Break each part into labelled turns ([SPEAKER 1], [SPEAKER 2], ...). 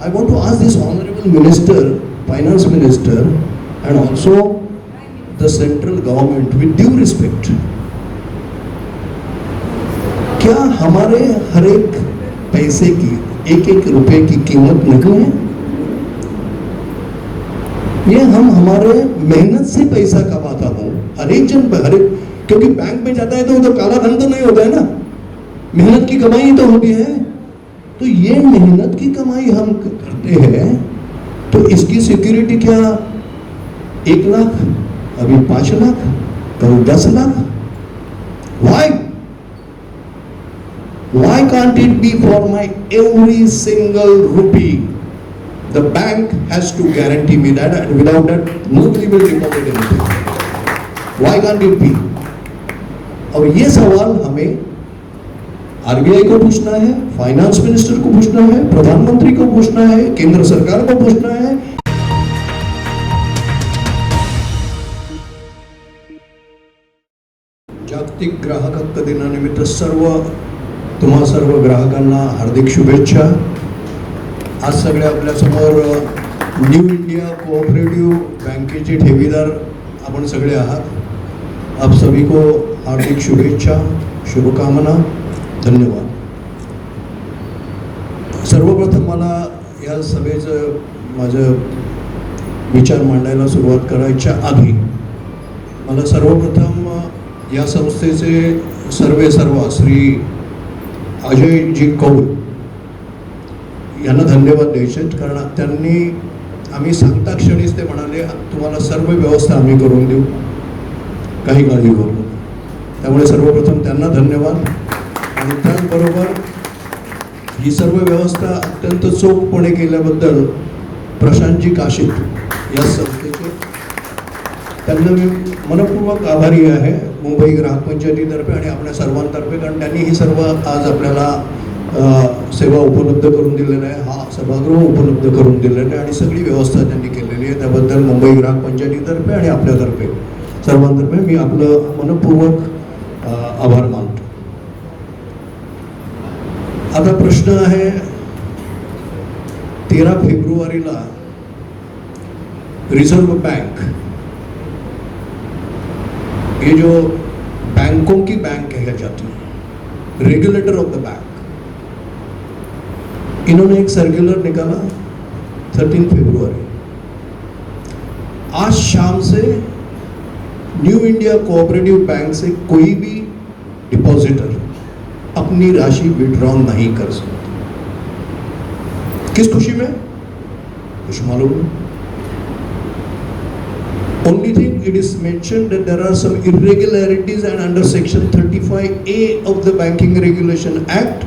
[SPEAKER 1] I want to ask this honorable minister, finance minister, and also the central government with due respect, क्या हमारे हर एक पैसे की, एक एक रुपए की कीमत नहीं है? ये हम हमारे मेहनत से पैसा कमाता हूँ, हर एक जन, हर एक, क्योंकि बैंक में जाता है तो उधर काला धन तो नहीं होता है ना, मेहनत की कमाई तो होती है। तो ये मेहनत की कमाई हम करते हैं, तो इसकी सिक्योरिटी क्या 1 लाख, अभी 5 लाख, कभी 10 lakh? Why can't it be for my every single rupee? The bank has to guarantee me that, and without that nobody will deposit anything. Why can't it be? और ये सवाल हमें आरबीआई को पूछना है, फाइनेंस मिनिस्टर को पूछना है, प्रधानमंत्री को पूछना है, केंद्र सरकार को पूछना है। जागतिक ग्राहक हक्क दिनानिमित्त तुम्हा सर्व ग्राहकांना हार्दिक शुभेच्छा। आज सगळे आपल्यासमोर न्यू इंडिया कोऑपरेटिव्ह बँकेचे ठेवीदार आपण सगळे आहात। आप सभी को हार्दिक शुभेच्छा, शुभकामना, धन्यवाद। सर्वप्रथम मला या सभेचं माझं विचार मांडायला सुरुवात करायच्या आधी मला सर्वप्रथम या संस्थेचे सर्वेसर्वा श्री अजयजी कौल यांना धन्यवाद द्यायचे, कारण त्यांनी आम्ही सांगता क्षणीच ते म्हणाले तुम्हाला सर्व व्यवस्था आम्ही करून देऊ, काही काळजी करू नका। त्यामुळे सर्वप्रथम त्यांना धन्यवाद। आणि त्याचबरोबर ही सर्व व्यवस्था अत्यंत चोखपणे केल्याबद्दल प्रशांतजी काशीत या संस्थेचे त्यांना मी मनपूर्वक आभारी आहे, मुंबई ग्राहक पंचायतीतर्फे आणि आपल्या सर्वांतर्फे, कारण त्यांनी ही सर्व आज आपल्याला सेवा उपलब्ध करून दिलेला आहे, हा सभागृह उपलब्ध करून दिलेला आहे आणि सगळी व्यवस्था त्यांनी केलेली आहे। त्याबद्दल मुंबई ग्राहक पंचायतीतर्फे आणि आपल्यातर्फे सर्वांतर्फे मी आपलं मनपूर्वक आभार मानतो। आता प्रश्न आहे, 13 फेब्रुवारीला रिजर्व बैंक, ये जो बैंकों की बैंक कही जाती है, रेगुलेटर ऑफ द बैंक, इन्होंने एक सर्कुलर निकाला 13 फरवरी। आज शाम से न्यू इंडिया कोऑपरेटिव बैंक से कोई भी डिपॉजिटर अपनी राशि विड्रॉ नहीं कर सकता। किस खुशी में? कुछ मालूम नहीं। Only thing it is mentioned that there are some irregularities, and under section 35A of the Banking Regulation Act,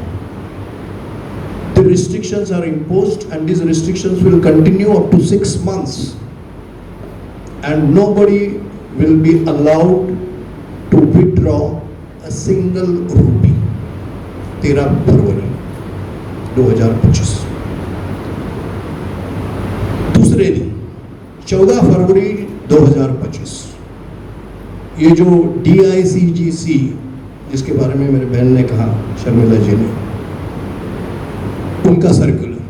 [SPEAKER 1] the restrictions are imposed, and these restrictions will continue up to 6 months, and nobody will be allowed to withdraw a single rupee। 13 फरवरी 2025। दूसरे दिन 14 फरवरी 2025 ये जो DICGC, जिसके बारे में मेरे बहन ने कहा, शर्मिला जी ने, उनका सर्कुलर,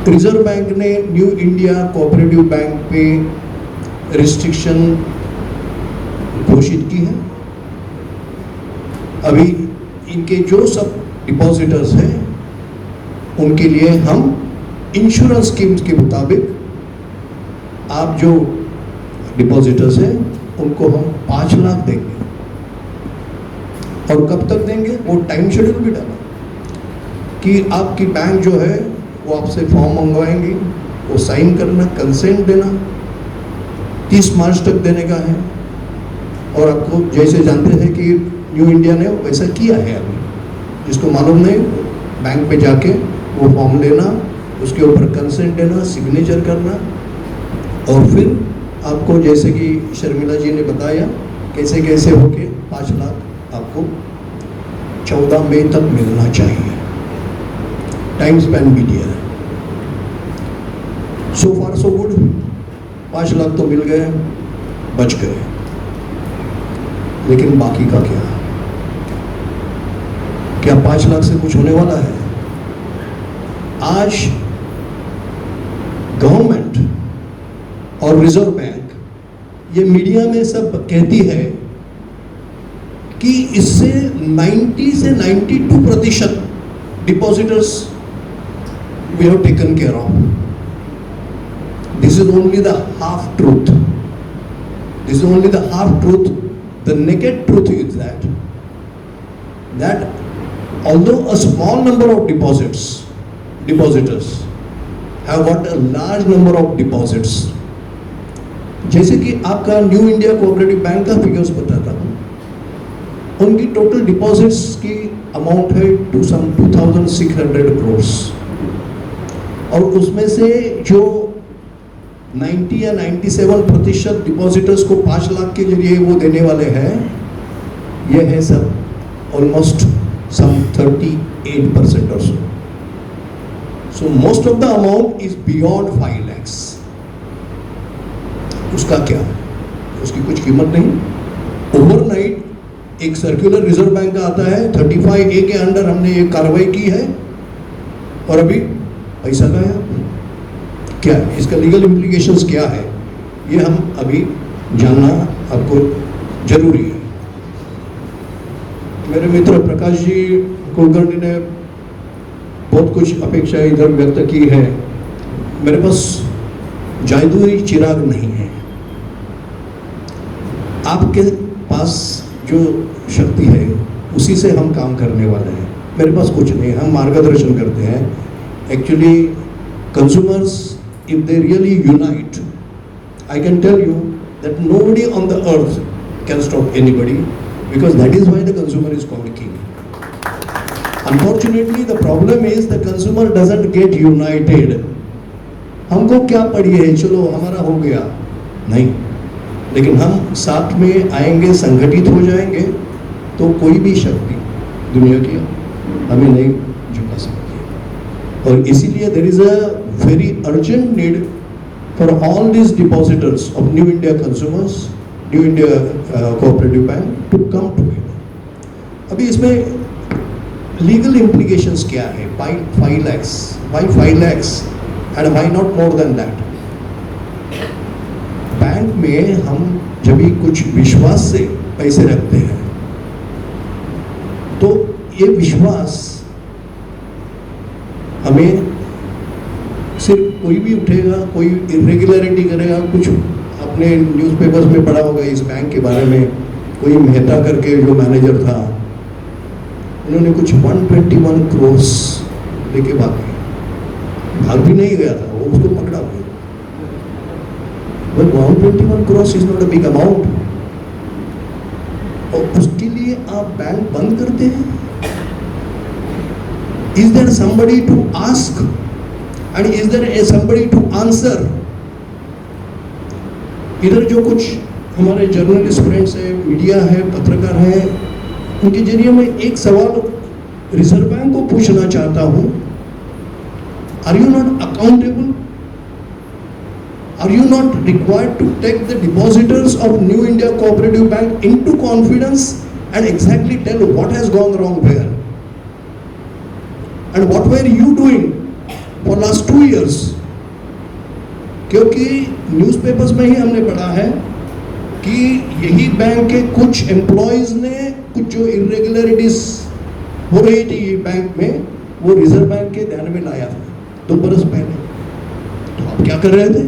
[SPEAKER 1] रिजर्व बैंक ने न्यू इंडिया कोऑपरेटिव बैंक पे रिस्ट्रिक्शन घोषित की है। अभी इनके जो सब डिपॉजिटर्स हैं उनके लिए हम इंश्योरेंस स्कीम्स के मुताबिक, आप जो डिपॉजिटर्स हैं उनको हम 5 लाख देंगे, और कब तक देंगे वो टाइम शेड्यूल भी डाला कि आपकी बैंक जो है वो आपसे फॉर्म मंगवाएंगी, वो साइन करना, कंसेंट देना, 30 मार्च तक देने का है। और आपको जैसे जानते हैं कि न्यू इंडिया ने वैसा किया है, अभी जिसको मालूम नहीं बैंक पे जाके वो फॉर्म लेना, उसके ऊपर कंसेंट देना, सिग्नेचर करना, और फिर आपको जैसे कि शर्मिला जी ने बताया कैसे कैसे होके 5 लाख आपको 14 मई तक मिलना चाहिए। टाइम स्पैन भी दिया है। सो फार सो गुड, 5 लाख तो मिल गए, बच गए, लेकिन बाकी का क्या 5 लाख से कुछ होने वाला है? आज गवर्नमेंट और रिजर्व बैंक ये मीडिया में सब कहती है कि इससे 90 से 92% depositors we have taken care of. This is only the half truth. This is only the half truth. The naked truth is that although a small number of depositors have got a large number of deposits, जैसे कि आपका new India cooperative bank का figures बताता हूँ, उनकी total deposits की amount है to some 2600 crores, और उसमें से जो 90 या 97% डिपॉजिटर्स को 5 लाख के जरिए वो देने वाले हैं, ये है सब almost some 38% or so. So most of the amount is beyond 5 lakhs. उसका क्या? उसकी कुछ कीमत नहीं. ओवरनाइट एक सर्कुलर रिजर्व बैंक का आता है, 35A के अंडर हमने ये कार्रवाई की है और अभी पैसा गया. क्या इसका लीगल इम्प्लीकेशंस क्या है, ये हम अभी जानना आपको जरूरी है. मेरे मित्र प्रकाश जी कुलकर्णी ने बहुत कुछ अपेक्षाएं इधर व्यक्त की है. मेरे पास जादुई चिराग नहीं है. आपके पास जो शक्ति है उसी से हम काम करने वाले हैं. मेरे पास कुछ नहीं है, हम मार्गदर्शन करते हैं. Actually consumers if they really unite, I can tell you that nobody on the earth can stop anybody, because that is why the consumer is called king. Unfortunately, the problem is the consumer doesn't get united. हमको क्या पड़ी है, चलो हमारा हो गया, नहीं. लेकिन हम साथ में आएंगे, संगठित हो जाएंगे, तो कोई भी शक्ति दुनिया की हमें नहीं झुका सकती. और इसीलिए there is a very urgent need for all these depositors of New India consumers, new India cooperative bank to come together. अभी इसमें लीगल इम्प्लीकेशंस क्या है? 5 lakhs, why 5 lakhs and why not more than that? Bank में हम जब भी कुछ विश्वास से पैसे रखते हैं तो ये विश्वास हमें सिर्फ कोई भी उठेगा, कोई इरेगुलरिटी करेगा. कुछ आपने न्यूज़पेपर्स में पढ़ा होगा इस बैंक के बारे में. कोई मेहता करके जो मैनेजर था, उन्होंने कुछ 121 crores लेके भाग भी नहीं गया था, वो उसको पकड़ा गया. But 121 crores is not a big amount. और उसके लिए आप बैंक बंद करते हैं? Is there somebody to ask and is there somebody to answer? इधर जो कुछ हमारे जर्नलिस्ट फ्रेंड्स हैं, मीडिया है, पत्रकार हैं, उनके जरिए मैं एक सवाल रिजर्व बैंक को पूछना चाहता हूं. Are you not accountable? Are you not required to take the depositors of new India cooperative bank into confidence and exactly tell what has gone wrong where and what were you doing for last 2 years? क्योंकि newspapers में ही हमने पढ़ा है कि यही bank के कुछ एम्प्लॉयज ने कुछ जो इरेगुलरिटीज हो रही थी बैंक में, वो रिजर्व बैंक के ध्यान में लाया था 2 बरस पहले. तो आप क्या कर रहे थे?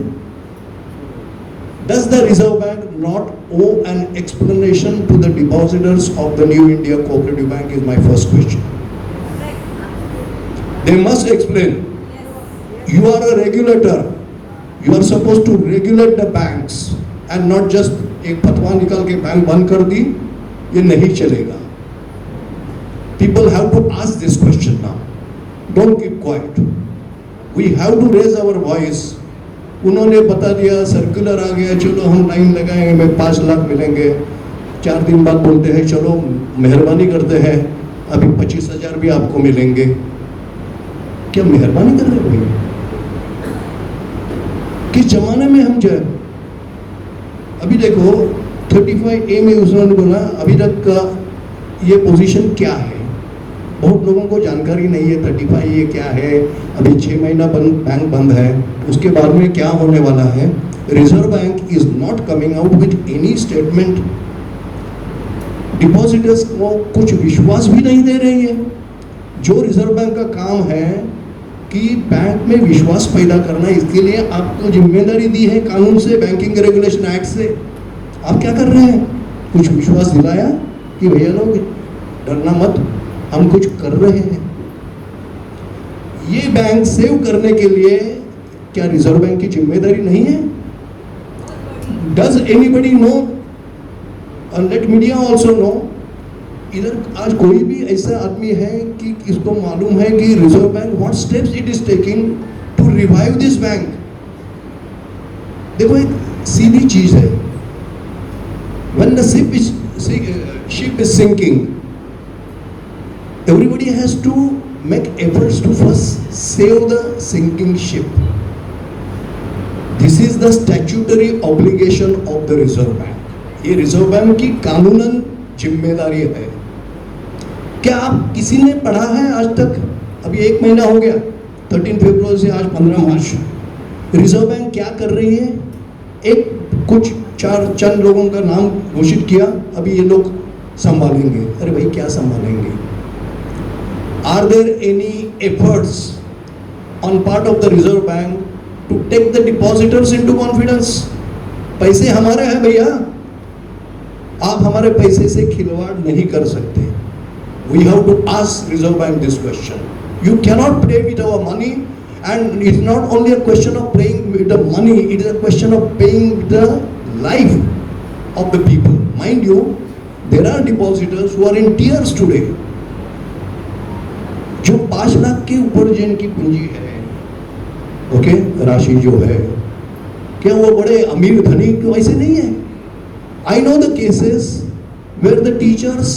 [SPEAKER 1] Does the Reserve Bank not owe an explanation to the depositors of the New India Cooperative Bank is my first question. They must explain. You are a regulator. You are supposed to regulate the banks and not just एक फतवा निकाल के bank बंद कर दी, ये नहीं चलेगा. People have to ask this question now. Don't keep quiet. We have to raise our voice. उन्होंने बता दिया, सर्कुलर आ गया, चलो हम लाइन लगाएंगे, में 5 लाख मिलेंगे. 4 दिन बाद बोलते हैं चलो मेहरबानी करते हैं, अभी 25,000 भी आपको मिलेंगे. क्या मेहरबानी कर रहे हैं? किस जमाने में हम जाए? अभी देखो 35A में उसने बोला अभी तक का ये पोजीशन क्या है. बहुत लोगों को जानकारी नहीं है 35 ये क्या है, अभी 6 महीना बैंक बंद है, उसके बाद में क्या होने वाला है। Reserve bank is not coming out with any statement. Depositors को कुछ विश्वास भी नहीं दे रही है। जो रिजर्व बैंक का काम है कि बैंक में विश्वास पैदा करना, इसके लिए आपको जिम्मेदारी दी है कानून से, बैंकिंग रेगुलेशन एक्ट से। आप क्या कर रहे हैं? कुछ विश्वास दिलाया कि भैया लोग डरना मत, हम कुछ कर रहे हैं। ये बैंक सेव करने के लिए क्या रिजर्व बैंक की जिम्मेदारी नहीं है? Does anybody know? Let media also know. इधर आज कोई भी ऐसा आदमी है कि इसको मालूम है कि reserve bank what steps it is taking to revive this bank? देखो, एक सीधी चीज है, when the ship is sinking, everybody has to make efforts to first save the sinking ship. This is the statutory obligation of the Reserve Bank. ये reserve bank की कानूनन जिम्मेदारी है। क्या आप किसी ने पढ़ा है आज तक? अभी 1 महीना हो गया, 13 फरवरी से आज 15 मार्च, रिजर्व बैंक क्या कर रही है? एक कुछ चंद लोगों का नाम घोषित किया, अभी ये लोग संभालेंगे। अरे भाई, क्या संभालेंगे? Are there any efforts on part of the reserve bank to take the depositors into confidence? पैसे हमारे हैं भैया, आप हमारे पैसे से खिलवाड़ नहीं कर सकते। We have to ask reserve bank this question. You cannot play with our money, and it's not only a question of playing with the money, it is a question of paying with the life of the people. Mind you, there are depositors who are in tears today. जो 5 लाख के ऊपर जिनकी पूंजी है, okay, राशि जो है, क्या वो बड़े अमीर धनी तो ऐसे नहीं है। I know the cases where the teachers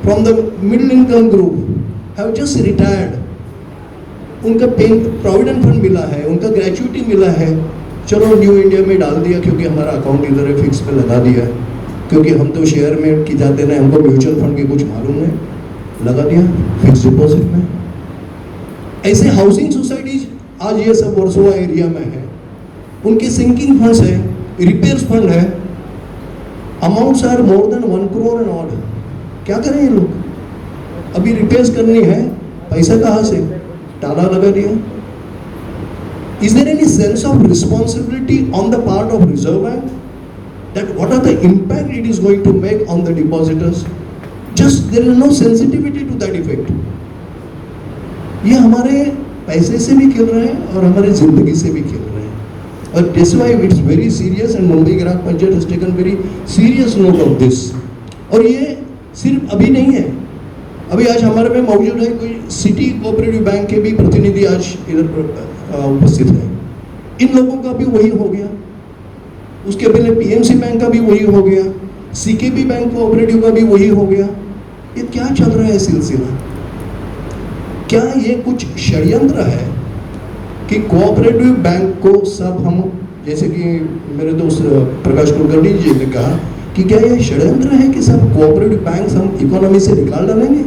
[SPEAKER 1] from the middle income group have just retired. उनका प्रोविडेंट फंड मिला है, उनका ग्रेचुइटी मिला है, चलो न्यू इंडिया में डाल दिया क्योंकि हमारा अकाउंट इधर है, फिक्स पे लगा दिया, क्योंकि हम तो शेयर में की जाते नहीं, हमको म्यूचुअल फंड की कुछ मालूम नहीं, लगा दिया फिक्स डिपॉजिट में। ऐसे हाउसिंग सोसाइटीज आज ये सब वर्सोवा एरिया में है, उनके सिंकिंग फंड्स है, रिपेयर्स फंड है, amounts are more than 1 crore and odd. क्या करें ये लोग? अभी रिपेयर्स करनी है, पैसा कहाँ से? ताला लगा दिया। Is there any sense of responsibility on the part of Reserve Bank that what are the impact it is going to make on the depositors? Just there is no sensitivity to that effect. ये हमारे पैसे से भी खेल रहे हैं और हमारे जिंदगी से भी खेल रहे हैं, और that's why it's very serious and Mumbai ग्राहक panchayat has taken very serious note of this। और ये सिर्फ अभी नहीं है, अभी आज हमारे में मौजूद है कोई सिटी कोऑपरेटिव बैंक के भी प्रतिनिधि आज इधर उपस्थित है। इन लोगों का भी वही हो गया, उसके पहले पीएमसी बैंक का भी वही हो गया, सीकेबी बैंक कोऑपरेटिव का भी वही हो गया। ये क्या चल रहा है सिलसिला? क्या ये कुछ षड्यंत्र है कि कोऑपरेटिव बैंक को सब हम, जैसे कि मेरे दोस्त प्रकाश कुलकर्णी जी ने कहा कि क्या ये षड्यंत्र है कि सब कोऑपरेटिव बैंक हम इकोनॉमी से निकाल डालेंगे?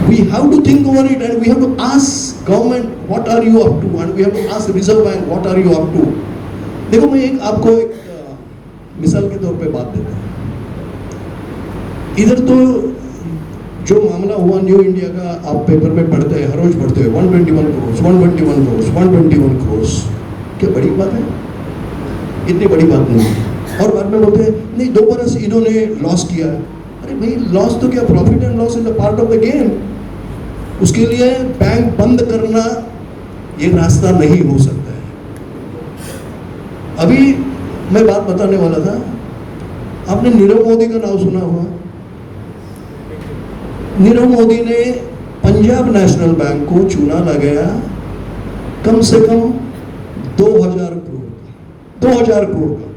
[SPEAKER 1] We have to think over it and we have to ask government what are you up to, and we have to ask Reserve Bank what are you up to। देखो, मैं आपको एक मिसाल के तौर पे बात देता हूँ। इधर तो जो मामला हुआ न्यू इंडिया का, आप पेपर में पढ़ते हैं, हर रोज पढ़ते हैं, 121 करोड़ 121 करोड़ 121 करोड़। क्या बड़ी बात है? इतनी बड़ी बात नहीं है। और बाद में बोलते हैं नहीं 2 बरस इन्होंने लॉस किया। अरे भाई, लॉस तो क्या, profit and loss is a part of the game. उसके लिए बैंक बंद करना ये रास्ता नहीं हो सकता है। अभी मैं बात बताने वाला था, आपने नीरव मोदी का नाम सुना होगा। नीरव मोदी ने पंजाब नेशनल बैंक को चूना लगाया कम से कम 2000 करोड़ का।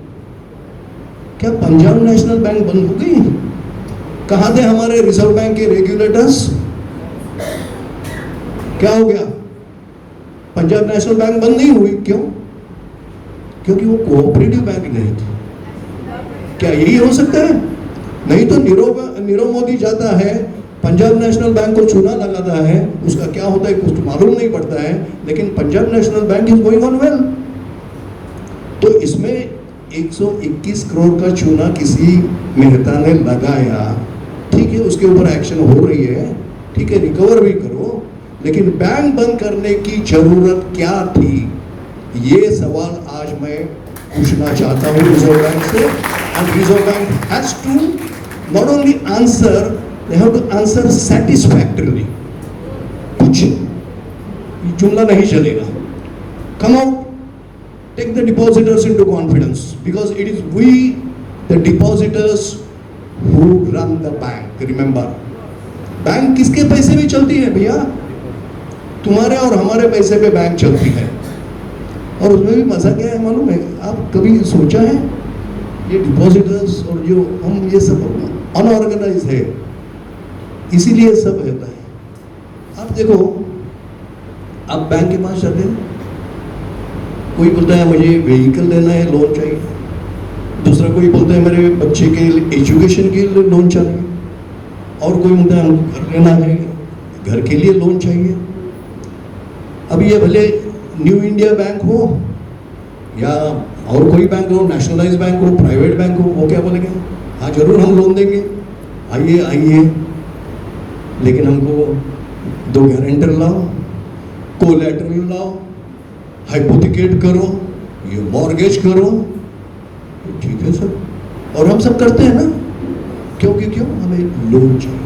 [SPEAKER 1] क्या पंजाब नेशनल बैंक बंद हो गई? कहां थे हमारे रिजर्व बैंक के रेगुलेटर्स? क्या हो गया? पंजाब नेशनल बैंक बंद नहीं हुई। क्यों? क्योंकि वो कोऑपरेटिव बैंक नहीं थी। क्या यही हो सकता है? नहीं तो नीरव मोदी जाता है, पंजाब नेशनल बैंक को चूना लगाता है, उसका क्या होता है कुछ मालूम नहीं पड़ता है, लेकिन Punjab national bank is going on well. तो इसमें 121 करोड़ का चूना किसी मेहता ने लगाया, ठीक है, उसके ऊपर एक्शन हो रही है, ठीक है, रिकवर भी करो, लेकिन बैंक बंद करने की जरूरत क्या थी, ये सवाल आज मैं पूछना चाहता हूँ रिजर्व बैंक से। And Reserve Bank has to not only answer, they have to answer satisfactorily. कुछ जुमला नहीं चलेगा। Come out, take the depositors into confidence, because it is we, the depositors, who run the bank. Remember, bank किसके पैसे में चलती है भैया? तुम्हारे और हमारे पैसे पे बैंक चलती है। और उसमें भी मजा क्या है मालूम है? आप कभी सोचा है ये डिपॉजिटर्स और जो हम ये सब अनऑर्गेनाइज है, इसीलिए सब रहता है। आप देखो, आप बैंक के पास जाते हैं, कोई बोलता है मुझे व्हीकल लेना है, लोन चाहिए, दूसरा कोई बोलता है मेरे बच्चे के एजुकेशन के लिए लोन चाहिए, और कोई बोलता है हमको घर लेना है, घर के लिए लोन चाहिए। अब ये भले न्यू इंडिया बैंक हो या और कोई बैंक हो, नेशनलाइज बैंक हो, प्राइवेट बैंक हो, वो क्या बोलेंगे? हाँ जरूर हम लोन देंगे, आइए आइए, लेकिन हमको 2 गारंटर लाओ, कोलैटरल लाओ, हाइपोथिकेट करो, ये मॉर्गेज करो, ठीक है सर, और हम सब करते हैं ना, क्योंकि क्यों हमें लोन चाहिए।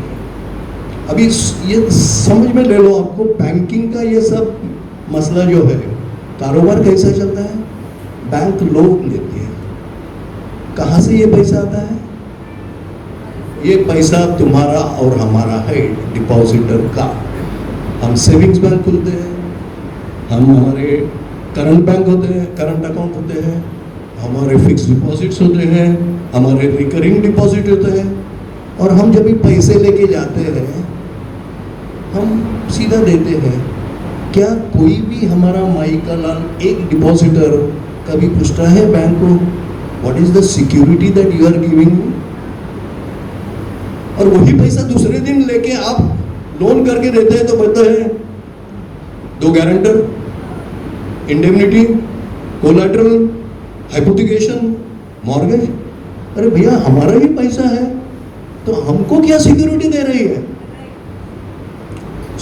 [SPEAKER 1] अभी ये समझ में ले लो, आपको बैंकिंग का ये सब मसला जो है, कारोबार कैसा चलता है, बैंक लोन देती है, कहाँ से ये पैसा आता है? ये पैसा तुम्हारा और हमारा है, डिपॉजिटर का। हम सेविंग्स बैंक खुलते हैं, हम हमारे करंट बैंक होते हैं, करंट अकाउंट होते हैं, हमारे फिक्स डिपॉजिट्स होते हैं, हमारे रिकरिंग डिपॉजिट होते हैं, और हम जब भी पैसे लेके जाते हैं हम सीधा देते हैं। क्या कोई भी हमारा माई का लाल एक डिपॉजिटर कभी पूछता है बैंक को, what is the security that you are giving? और वही पैसा दूसरे दिन लेके आप लोन करके देते हैं तो बोलते हैं 2 guarantor, indemnity, collateral, hypothecation, mortgage. अरे भैया हमारा ही पैसा है तो हमको क्या सिक्योरिटी दे रही है?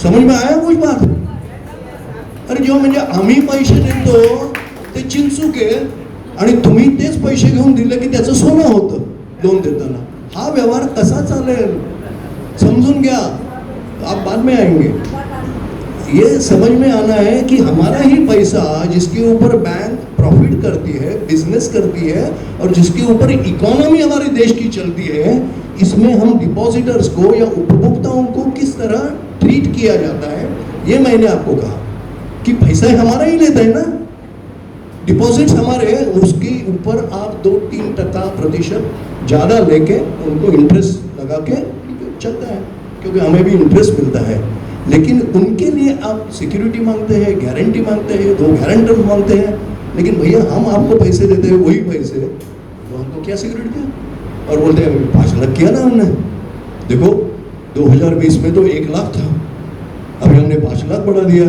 [SPEAKER 1] समझ में आया कुछ बात? अरे जो म्हणजे आम्ही पैसे देतो ते चिंचुके आणि तुम्ही तेच पैसे घेऊन दिले की त्याचं सोनं होतं लोन देताना। हा व्यवहार कसा चालेल समजून घ्या, आप बाद में आएंगे। ये समझ में आना है कि हमारा ही पैसा जिसके ऊपर बैंक प्रॉफिट करती है, बिजनेस करती है, और जिसके ऊपर इकोनॉमी हमारे देश की चलती है, इसमें हम डिपॉजिटर्स को या उपभोक्ताओं को किस तरह ट्रीट किया जाता है, ये मैंने आपको कहा कि पैसा हमारा ही लेता है ना, डिपॉजिट्स हमारे, उसके ऊपर आप 2-3% ज़्यादा लेके उनको इंटरेस्ट लगा के चलता है, क्योंकि हमें भी इंटरेस्ट मिलता है। लेकिन उनके लिए आप सिक्योरिटी मांगते हैं, गारंटी मांगते हैं, 2 गारंटर मांगते हैं, लेकिन भैया हम आपको पैसे देते हैं, वही पैसे तो हमको क्या सिक्योरिटी है? और बोलते हैं 5 लाख किया ना हमने, देखो 2020 में तो 1 लाख था, अभी हमने 5 लाख बढ़ा दिया,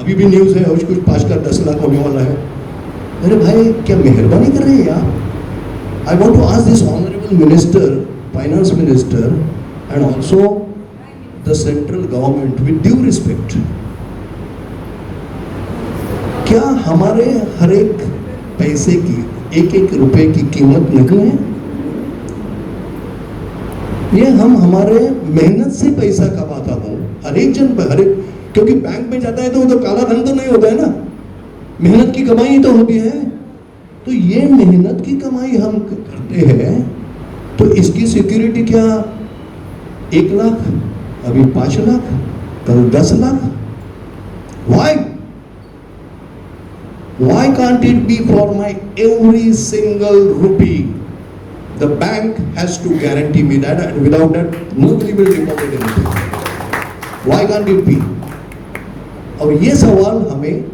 [SPEAKER 1] अभी भी न्यूज़ है और कुछ 5 का 10 लाख होने वाला है। अरे भाई क्या मेहरबानी कर रहे हैं आप? I want to ask this honourable minister, finance minister, and also the central government with due respect, क्या हमारे हर एक पैसे की, 1-1 रुपए की कीमत नहीं है? ये हम हमारे मेहनत से पैसा कमाता हूँ, हर एक जन, हर एक, क्योंकि बैंक में जाता है तो वो तो काला धन तो नहीं होता है ना, मेहनत की कमाई तो होती है। तो ये मेहनत की कमाई हम करते हैं, तो इसकी सिक्योरिटी क्या? 1 लाख, अभी 5 लाख, कल 10 lakh. Why can't it be for my every single rupee? The bank has to guarantee me that, and without that, nobody will deposit anything. Why can't it be? और ये सवाल हमें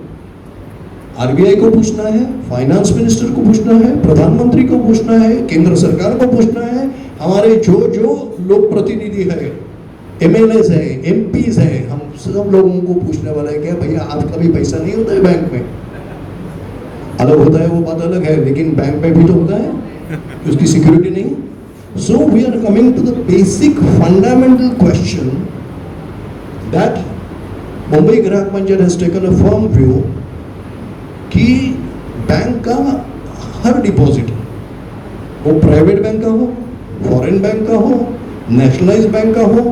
[SPEAKER 1] आरबीआई को पूछना है, फाइनेंस मिनिस्टर को पूछना है, प्रधानमंत्री को पूछना है, केंद्र सरकार को पूछना है, हमारे जो जो लोक प्रतिनिधि है, MLAs है, MPs है, हम सब लोगों को पूछने वाला है क्या भैया आपका भी पैसा नहीं होता है बैंक में? अलग होता है वो बात अलग है, लेकिन बैंक में भी तो होता है, उसकी सिक्योरिटी नहीं। So we are coming to the basic fundamental question that Mumbai Grahak Manch has taken a firm view कि बैंक का हर डिपॉजिट, वो प्राइवेट बैंक का हो, फॉरेन बैंक का हो, नेशनलाइज बैंक का हो,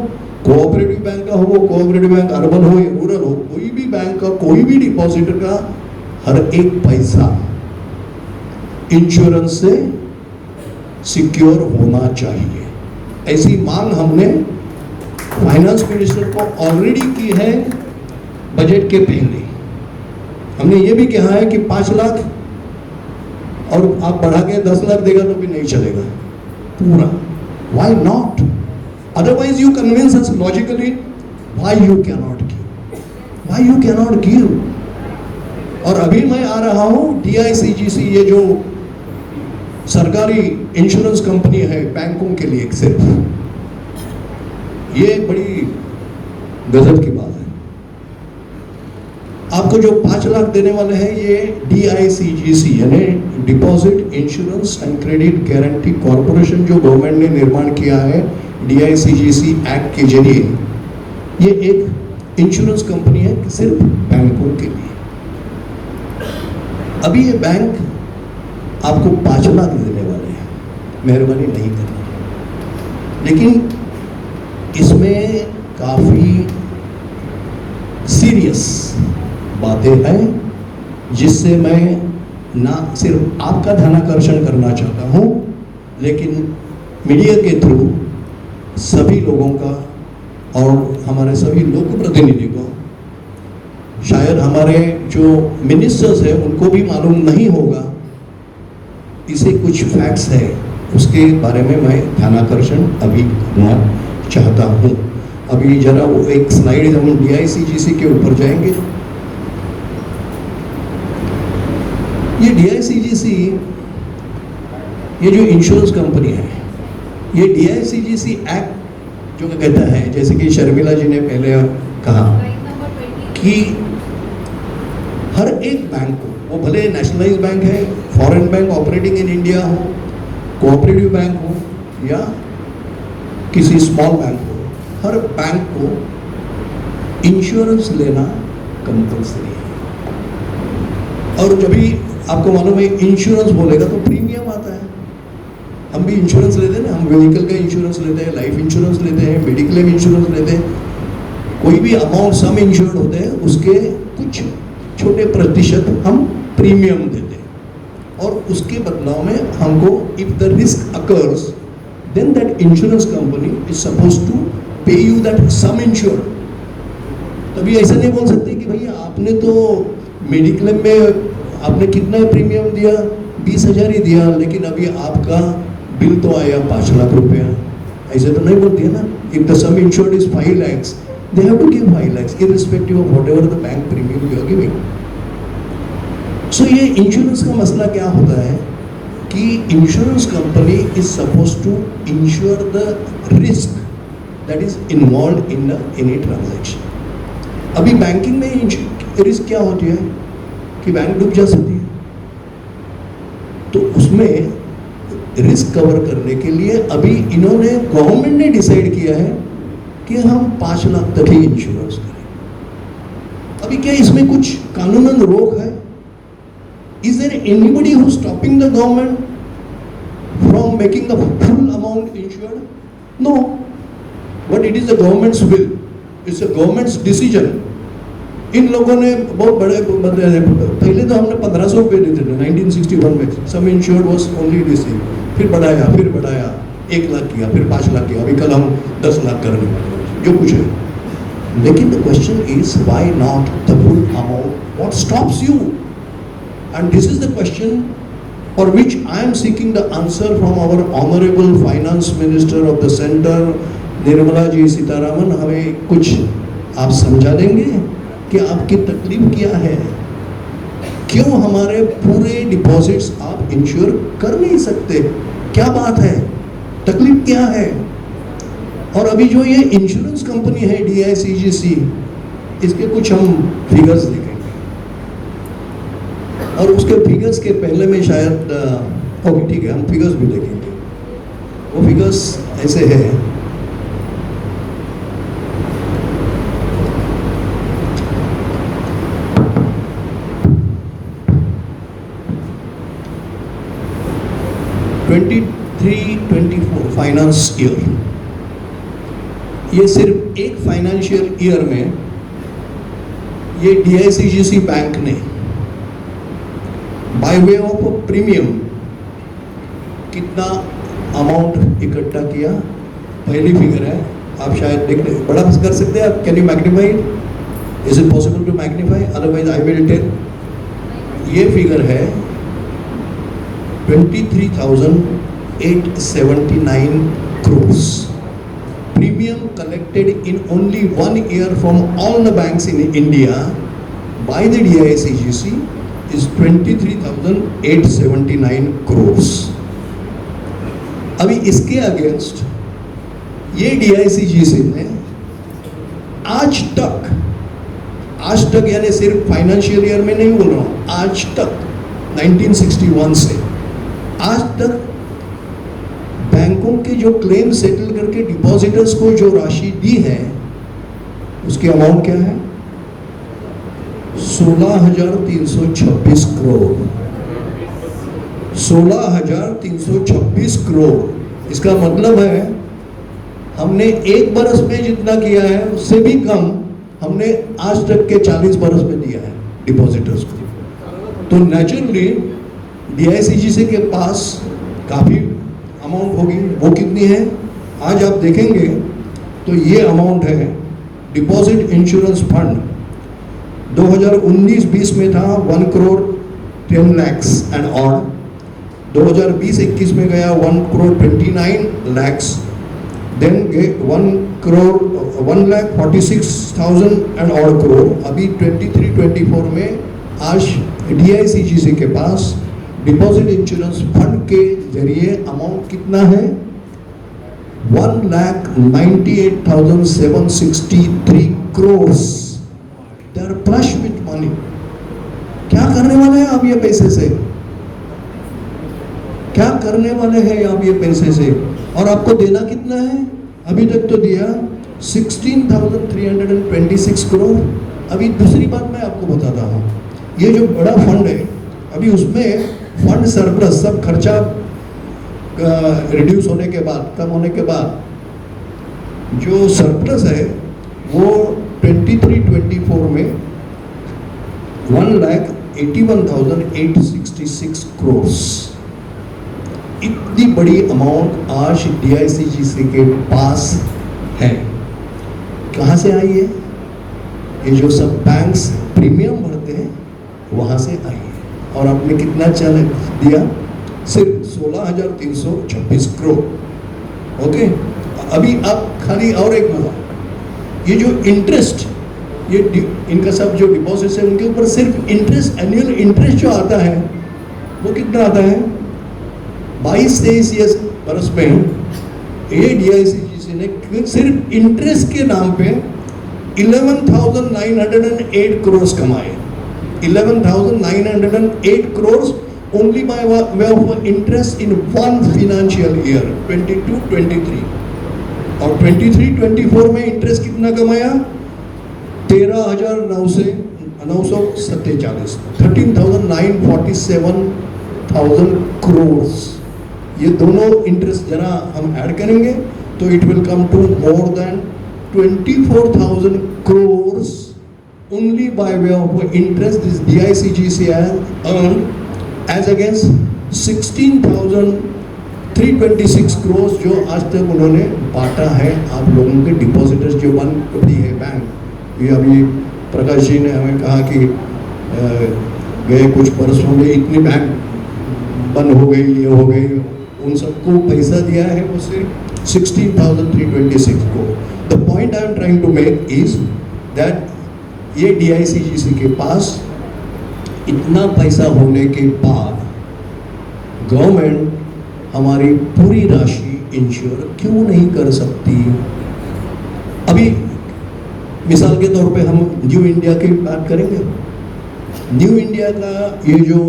[SPEAKER 1] कोऑपरेटिव बैंक का हो, कोऑपरेटिव बैंक अर्बन हो या रूरल हो, कोई भी बैंक का कोई भी डिपॉजिटर का हर एक पैसा इंश्योरेंस से सिक्योर होना चाहिए। ऐसी मांग हमने फाइनेंस मिनिस्टर को ऑलरेडी की है बजट के पहले। हमने ये भी कहा है कि 5 लाख और आप बढ़ा के 10 लाख देगा तो भी नहीं चलेगा पूरा। Why not? Otherwise you convince us logically why you cannot give. Why you cannot give? और अभी मैं आ रहा हूँ DICGC, ये जो सरकारी इंश्योरेंस कंपनी है बैंकों के लिए सिर्फ, ये बड़ी गजब की बात है। आपको जो 5 लाख देने वाले हैं ये DICGC यानी deposit insurance and credit guarantee corporation जो गवर्नमेंट ने निर्माण किया है DICGC एक्ट के जरिए, ये एक इंश्योरेंस कंपनी है कि सिर्फ बैंकों के लिए। अभी ये बैंक आपको 5 लाख देने वाले हैं, मेहरबानी नहीं करना, लेकिन इसमें काफी सीरियस बातें हैं जिससे मैं ना सिर्फ आपका ध्यानाकर्षण करना चाहता हूँ, लेकिन मीडिया के थ्रू सभी लोगों का और हमारे सभी लोक प्रतिनिधि को, शायद हमारे जो मिनिस्टर्स हैं उनको भी मालूम नहीं होगा, इसे कुछ फैक्ट्स है उसके बारे में मैं ध्यानाकर्षण अभी करना चाहता हूँ। अभी जरा वो एक स्लाइड हम DICGC के ऊपर जाएंगे। ये DICGC, ये जो इंश्योरेंस कंपनी है, ये DICGC एक्ट जो कहता है, जैसे कि शर्मिला जी ने पहले कहा कि हर एक बैंक को, वो भले नेशनलाइज बैंक है, foreign bank operating in India हो, कोऑपरेटिव बैंक हो या किसी स्मॉल बैंक हो, हर बैंक को इंश्योरेंस लेना कंपल्सरी है। और जब भी आपको मालूम है इंश्योरेंस बोलेगा तो प्रीमियम आता है। हम भी इंश्योरेंस लेते हैं ना, हम व्हीकल का इंश्योरेंस लेते हैं, लाइफ इंश्योरेंस लेते हैं, मेडिक्लेम इंश्योरेंस लेते हैं, कोई भी अमाउंट सम इंश्योर्ड होते हैं उसके कुछ छोटे प्रतिशत हम प्रीमियम देते हैं और उसके बदलाव में हमको if the risk occurs then that insurance company is supposed to pay you that sum insured. तभी ऐसा नहीं बोल सकते कि भैया आपने तो मेडिक्लेम में आपने कितना प्रीमियम दिया, 20,000 ही दिया, लेकिन अभी आपका बिल तो आया 5 लाख रुपया। ऐसे तो नहीं बोलती है ना। If the some insured is 5 lakhs, they have to give 5 lakhs irrespective of whatever the bank premium you are giving. So ये इंश्योरेंस का मसला क्या होता है कि insurance company is supposed to insure the risk that is involve in any transaction. अभी banking में risk क्या होती है कि बैंक डूब जा सकती है, तो उसमें रिस्क कवर करने के लिए अभी इन्होंने, गवर्नमेंट ने डिसाइड किया है कि हम 5 लाख तक ही इंश्योरेंस करें। अभी क्या इसमें कुछ कानूनन रोक है? Is there anybody who stopping the government from making the full amount insured? No, but it is the government's will, it's a government's decision. इन लोगों ने बहुत बड़े, पहले तो हमने 1500 रुपये देते थे 1961 में, सम इंश्योर्ड वॉज ओनली DC, फिर बढ़ाया 1 लाख किया, फिर 5 लाख किया, अभी कल हम 10 लाख कर रहे हैं, जो कुछ है। लेकिन the question is why not the full amount? What stops you? And this is the question for which I am seeking the answer from our honourable finance minister of the centre, Nirmala ji Sitharaman. हमें कुछ आप समझा देंगे कि आपकी तकलीफ क्या है, क्यों हमारे पूरे डिपॉजिट्स आप इंश्योर कर नहीं सकते, क्या बात है? तकलीफ क्या है? और अभी जो ये इंश्योरेंस कंपनी है DICGC, इसके कुछ हम फिगर्स देखेंगे और उसके फिगर्स के पहले में शायद ओके ठीक है, हम फिगर्स भी देखेंगे। वो फिगर्स ऐसे है, ट्वेंटी 23-24 फाइनेंस ईयर, ये सिर्फ एक फाइनेंशियल ईयर में ये DICGC बैंक ने बाय वे ऑफ प्रीमियम कितना अमाउंट इकट्ठा किया। पहली फिगर है, आप शायद देख रहे, बड़ा कर सकते हैं आप? Can you magnify? Is it possible to magnify? Otherwise I will tell. ये फिगर है 23,879 crores. Premium collected in only 1 year from all the banks in India by the DICGC is 23,879 crores. अभी इसके अगेंस्ट ये DICGC ने आज तक यानी सिर्फ फाइनेंशियल ईयर में नहीं बोल रहा हूँ, आज तक 1961 से आज तक बैंकों के जो क्लेम सेटल करके डिपॉजिटर्स को जो राशि दी है उसकी अमाउंट क्या है? 16,326 करोड़। 16,326 करोड़। इसका मतलब है हमने एक बरस में जितना किया है उससे भी कम हमने आज तक के 40 बरस में दिया है डिपॉजिटर्स को। तो नेचुरली DICGC के पास काफ़ी अमाउंट होगी। वो कितनी है? आज आप देखेंगे तो ये अमाउंट है डिपॉजिट इंश्योरेंस फंड 2019-20 में था 1 करोड़ 10 lakhs एंड ऑड। 2020-21 में गया 1 crore 29 lakhs, then 1,46,000 and odd crore. अभी 23-24 में आज DICGC के पास डिपॉजिट इंश्योरेंस फंड के जरिए अमाउंट कितना है? 1,98,763 crores. They are flush with money. क्या करने वाले हैं आप ये पैसे से? क्या करने वाले हैं आप ये पैसे से? और आपको देना कितना है? अभी तक तो दिया 16,326 करोड़। अभी दूसरी बात मैं आपको बताता हूँ, ये जो बड़ा फंड है अभी उसमें फंड सरप्लस सब खर्चा रिड्यूस होने के बाद, कम होने के बाद जो सरप्लस है वो 23-24 में 1,81,866 करोड़। इतनी बड़ी अमाउंट आज DICGC के पास है। कहाँ से आई है? ये जो सब बैंक्स प्रीमियम भरते हैं वहाँ से आई है। और आपने कितना चल दिया? सिर्फ 16,326 करोड़। ओके, अभी आप खाली और एक हुआ, ये जो इंटरेस्ट, ये इनका सब जो डिपॉजिट है उनके ऊपर सिर्फ इंटरेस्ट, एनुअल इंटरेस्ट जो आता है वो कितना आता है? 22-23 बरस में ये DICGC ने सिर्फ इंटरेस्ट के नाम पे 11,908 करोड़ कमाए। 11,908 crores only by way of interest in one financial year 22-23। और 23-24 में इंटरेस्ट कितना कमाया? 13,947 13,947,000 crores। ये दोनों इंटरेस्ट जरा हम ऐड करेंगे तो it will come to more than 24,000 crores only by way of interest this DICGC has earned, as against 16,326 crores जो आज तक उन्होंने बांटा है आप लोगों के डिपॉजिटर्स जो बंद दी है बैंक। ये अभी प्रकाश जी ने हमें कहा कि गए कुछ बरसों में इतनी बैंक बंद हो गई, ये हो गई, उन सबको पैसा दिया है वो सिर्फ 16,326 को। The point I am trying to make is that ये DICGC के पास इतना पैसा होने के बाद गवर्नमेंट हमारी पूरी राशि इंश्योर क्यों नहीं कर सकती? अभी मिसाल के तौर पे हम न्यू इंडिया की बात करेंगे। न्यू इंडिया का ये जो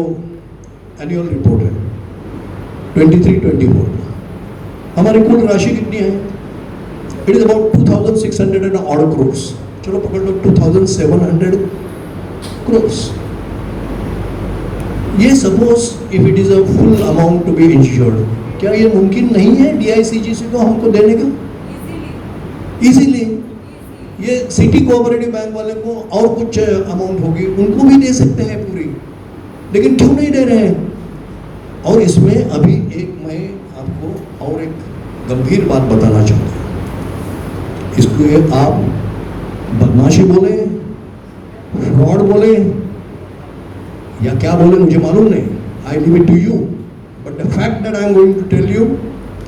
[SPEAKER 1] एनुअल रिपोर्ट है 23-24, हमारी कुल राशि कितनी है? It is about 2600 odd crores। चलो पकड़ लो 2700 crores। ये suppose if it is a full amount to be insured, क्या ये मुमकिन नहीं है DICGC को हमको देने का? इजीली। ये सिटी कोऑपरेटिव बैंक वाले को और कुछ अमाउंट होगी, उनको भी दे सकते हैं पूरी, लेकिन क्यों नहीं दे रहे हैं? और इसमें अभी मैं आपको और एक गंभीर बात बताना चाहता हूँ। इसको आप बदमाशी बोले, फ्रॉड बोले या क्या बोले मुझे मालूम नहीं, I leave it to you, but the fact that I am going to tell you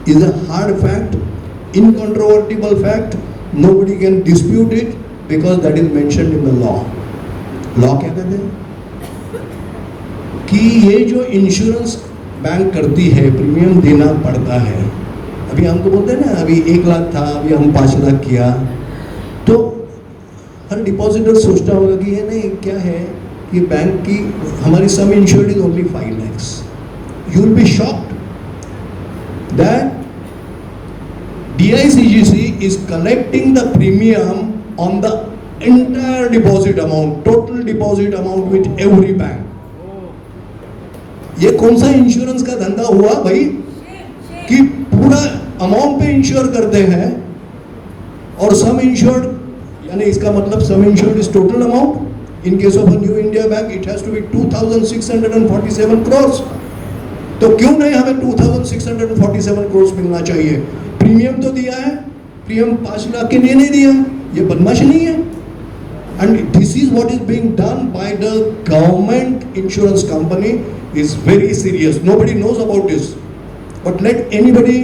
[SPEAKER 1] is a hard fact, incontrovertible fact, nobody can dispute it because that is mentioned in the law। Law क्या कहते हैं कि ये जो insurance bank करती है, premium देना पड़ता है। अभी हमको बोलते हैं ना, अभी 1 लाख था, अभी हम 5 लाख किया, तो हर डिपॉजिटर सोचता होगा कि ये नहीं क्या है, ये बैंक की हमारी सम insured is only 5 lakhs। You will be shocked that DICGC is collecting the premium on the entire deposit amount, total deposit amount with every bank। ये कौन सा इंश्योरेंस का धंधा हुआ भाई कि पूरा अमाउंट पे इंश्योर करते हैं और सम इंश्योर्ड, यानी इसका मतलब sum insured is total amount. In case of new India bank it has to be 2647 crores। तो क्यों नहीं हमें 2647 crores मिलना चाहिए? प्रीमियम तो दिया है, प्रीमियम 5 लाख के लिए नहीं दिया, ये बदमाशी नहीं है? And this is what is being done by the government insurance company is very serious. Nobody knows about this, but let anybody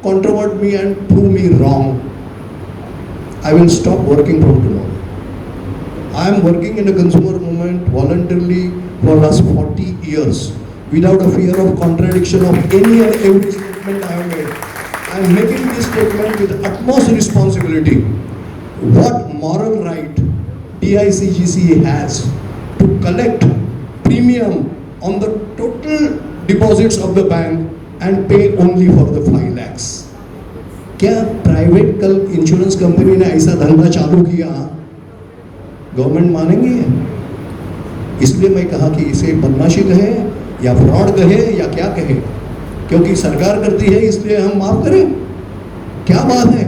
[SPEAKER 1] controvert me and prove me wrong, I will stop working from tomorrow. I am working in the consumer movement voluntarily for last 40 years without a fear of contradiction of any and every statement I have made। I am making this statement with utmost responsibility। What moral right DICGC has to collect premium on the total deposits of the bank and pay only for the 5 lakhs? क्या private कल insurance company ने ऐसा धंधा चालू किया, government मानेंगे? इसलिए मैं कहा कि इसे बदमाशी कहे या फ्रॉड कहे या क्या कहे, क्योंकि सरकार करती है इसलिए हम माफ करें? क्या बात है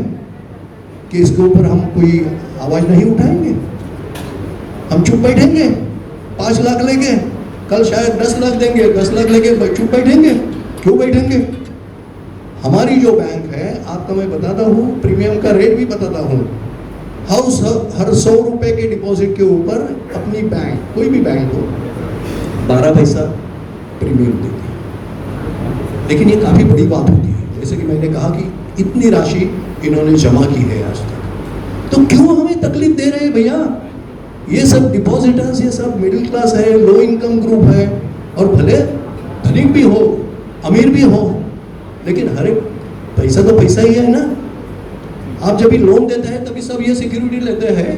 [SPEAKER 1] कि इसके ऊपर हम कोई आवाज नहीं उठाएंगे? हम चुप बैठेंगे? 5 लाख लेके कल शायद 10 लाख देंगे, 10 लाख लेके चुप बैठेंगे? क्यों बैठेंगे? हमारी जो बैंक है, आपको मैं बताता हूँ, प्रीमियम का रेट भी बताता हूँ। हर 100 रुपए के डिपॉजिट के ऊपर अपनी बैंक, कोई भी बैंक हो, 12 पैसा प्रीमियम देती है। लेकिन ये काफ़ी बड़ी बात होती है, जैसे कि मैंने कहा कि इतनी राशि इन्होंने जमा की है आज तक, तो क्यों हमें तकलीफ दे रहे हैं भैया? ये सब डिपॉजिटर्स, ये सब मिडिल क्लास है, लो इनकम ग्रुप है, और भले धनिक भी हो, अमीर भी हो, लेकिन हर एक पैसा तो पैसा ही है ना। आप जब भी लोन देते हैं तभी सब ये सिक्योरिटी लेते हैं,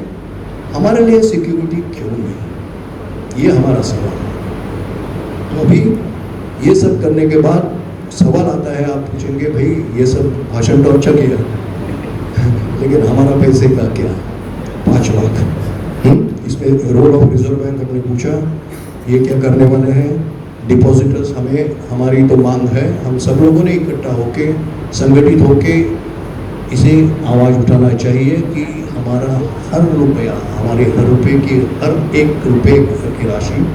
[SPEAKER 1] हमारे लिए सिक्योरिटी क्यों नहीं? ये हमारा सवाल है। तो अभी ये सब करने के बाद सवाल आता है, आप पूछेंगे भाई ये सब भाषण तो अच्छा किया लेकिन हमारा पैसे का क्या? 5 लाख। इसमें रोल ऑफ रिजर्व बैंक हमने पूछा, ये क्या करने वाले हैं? डिपॉजिटर्स, हमें, हमारी तो मांग है, हम सब लोगों ने इकट्ठा होके, संगठित होके इसे आवाज़ उठाना चाहिए कि हमारा हर रुपया, हमारे हर रुपये की, हर एक रुपये की राशि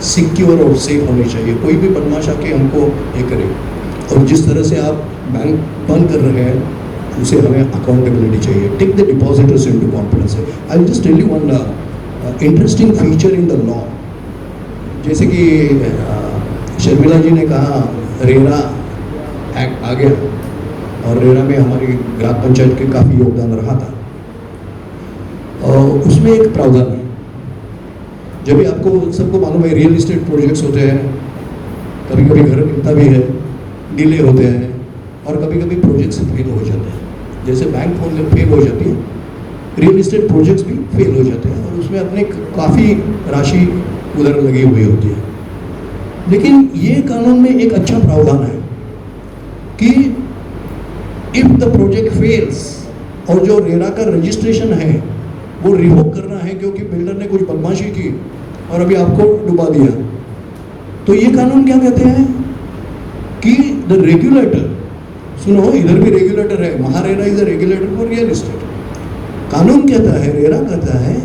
[SPEAKER 1] सिक्योर और सेफ होनी चाहिए। कोई भी बदमाश आके हमको ये करे, और जिस तरह से आप बैंक बंद कर रहे हैं उसे हमें अकाउंटेबिलिटी चाहिए। Take the depositors into confidence. I will just tell you one interesting feature in the law. जैसे कि शर्मिला जी ने कहा रेरा एक्ट आ गया, और रेरा में हमारी ग्राम पंचायत के काफ़ी योगदान रहा था, और उसमें एक प्रावधान है, जब भी आपको सबको मालूम है रियल इस्टेट प्रोजेक्ट्स होते हैं, कभी कभी घर मिलता भी है, डिले होते हैं, और कभी कभी प्रोजेक्ट्स फेल हो जाते हैं। जैसे बैंक फेल हो जाती है, रियल इस्टेट प्रोजेक्ट्स भी फेल हो जाते हैं और उसमें अपने काफ़ी राशि उधर लगी हुई होती है। लेकिन ये कानून में एक अच्छा प्रावधान है कि इफ द प्रोजेक्ट फेल्स और जो रेरा का रजिस्ट्रेशन है वो रिवोक करना है क्योंकि बिल्डर ने कुछ बदमाशी की और अभी आपको डुबा दिया, तो ये कानून क्या कहते हैं कि द रेगुलेटर, सुनो इधर भी रेगुलेटर है, MahaRERA is the regulator for real estate. कानून कहता है, रेरा कहता है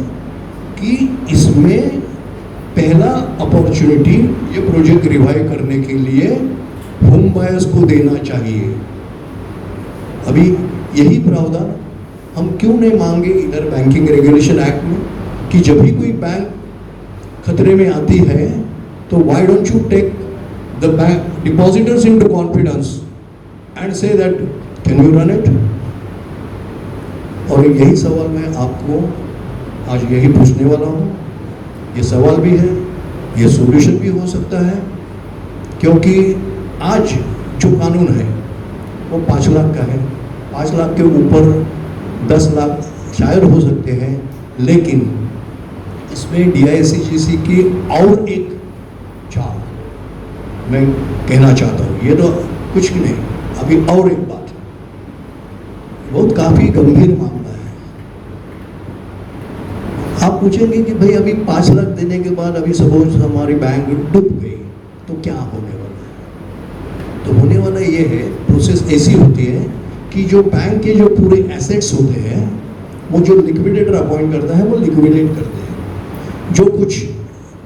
[SPEAKER 1] कि इसमें पहला अपॉर्चुनिटी ये प्रोजेक्ट रिवाइव करने के लिए होम बायर्स को देना चाहिए। अभी यही प्रावधान हम क्यों नहीं मांगे इधर बैंकिंग रेगुलेशन एक्ट में कि जब भी कोई बैंक खतरे में आती है तो why don't you take the bank depositors into confidence and say that can you run it. और यही सवाल मैं आपको आज यही पूछने वाला हूँ। ये सवाल भी है, ये सॉल्यूशन भी हो सकता है, क्योंकि आज जो कानून है वो 5 लाख का है। 5 लाख के ऊपर 10 लाख शायद हो सकते हैं, लेकिन इसमें DICGC की और एक चाल मैं कहना चाहता हूँ। ये तो कुछ नहीं, अभी और एक बात, बहुत काफ़ी गंभीर मामला है। आप पूछेंगे कि भाई अभी 5 लाख देने के बाद अभी सपोज हमारी बैंक डूब गई तो क्या होने वाला है? तो होने वाला ये है, प्रोसेस ऐसी होती है कि जो बैंक के जो पूरे एसेट्स होते हैं वो जो लिक्विडेटर अपॉइंट करता है वो लिक्विडेट करते हैं। जो कुछ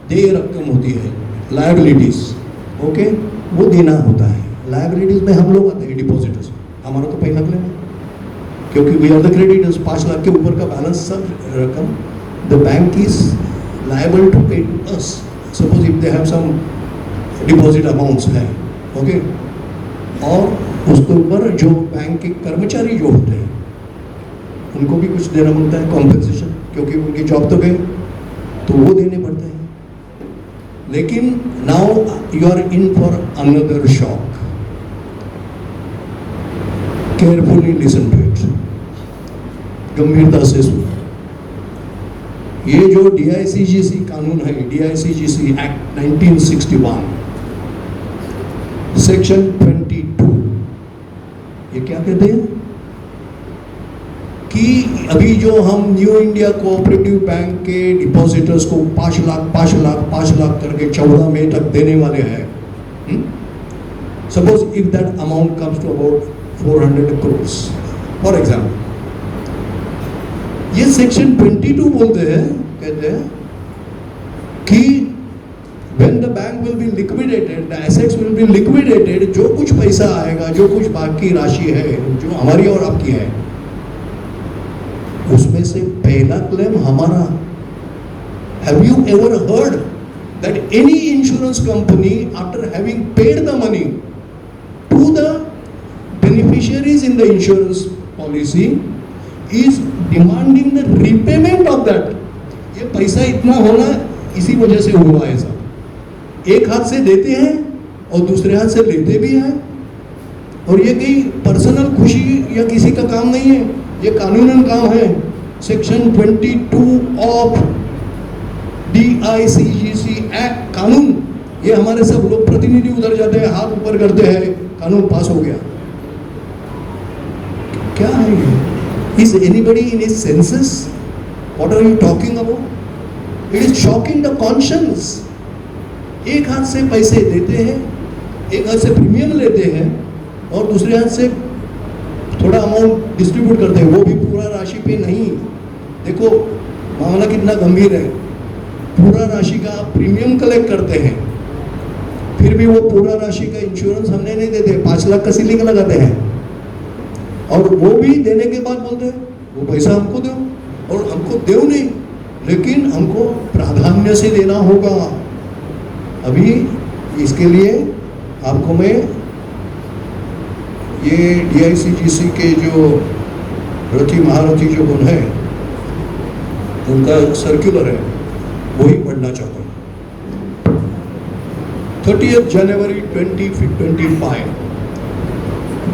[SPEAKER 1] देय रकम होती है लायबिलिटीज, ओके, वो देना होता है। लायबिलिटीज में हम लोग आते हैं डिपॉजिटर्स, हमारा तो पहला क्लेम है क्योंकि we are the creditors. 5 lakh के ऊपर का बैलेंस सब रकम the bank is liable to pay to us, suppose if they have some deposit amounts है, ओके। और उसके ऊपर जो बैंक के कर्मचारी जो होते हैं उनको भी कुछ देना पड़ता है कॉम्पेंसेशन, क्योंकि उनकी जॉब तो गई तो वो देने पड़ते हैं। लेकिन now you are in for another shock, carefully listen to it, गंभीरता से सुनो। ये जो DICGC कानून है, DICGC एक्ट 1961 सेक्शन 22, ये क्या कहते हैं कि अभी जो हम न्यू इंडिया कोऑपरेटिव बैंक के डिपॉजिटर्स को 5 लाख करके 14 मई तक देने वाले हैं। Suppose if that amount comes to about 400 crores for example, ये सेक्शन 22 बोलते हैं, कहते हैं कि when the bank will be liquidated, the assets will be liquidated, जो कुछ पैसा आएगा, जो कुछ बाकी राशि है जो हमारी और आपकी है, उसमें से पहला क्लेम हमारा। Have you ever heard that any insurance company, after having paid the money to the beneficiaries in the insurance policy, is demanding the repayment of that? ये पैसा इतना होना इसी वजह से हुआ है सब। एक हाथ से देते हैं और दूसरे हाथ से लेते भी हैं, और ये कोई पर्सनल खुशी या किसी का काम नहीं है, ये कानूनन काम है। सेक्शन 22 ऑफ DICGC एक्ट कानून, ये हमारे सब लोग प्रतिनिधि उधर जाते हैं, हाथ ऊपर करते हैं, कानून पास हो गया। क्या है ये? Is anybody in his senses? What are you talking about? It is shocking the conscience. एक हाथ से पैसे देते हैं, एक हाथ से प्रीमियम लेते हैं और दूसरे हाथ से थोड़ा अमाउंट डिस्ट्रीब्यूट करते हैं, वो भी पूरा राशि पे नहीं। देखो मामला कितना गंभीर है। पूरा राशि का प्रीमियम कलेक्ट करते हैं, फिर भी वो पूरा राशि का इंश्योरेंस हमने नहीं देते, 5 लाख का सीलिंग लगाते हैं, और वो भी देने के बाद बोलते हैं वो पैसा हमको दो, और हमको दो नहीं, लेकिन हमको प्राधान्य से देना होगा। अभी इसके लिए आपको मैं ये DICGC के जो रथी महारथी जो गुण है उनका सर्कुलर है वही पढ़ना चाहता हूँ। 30 जनवरी 2025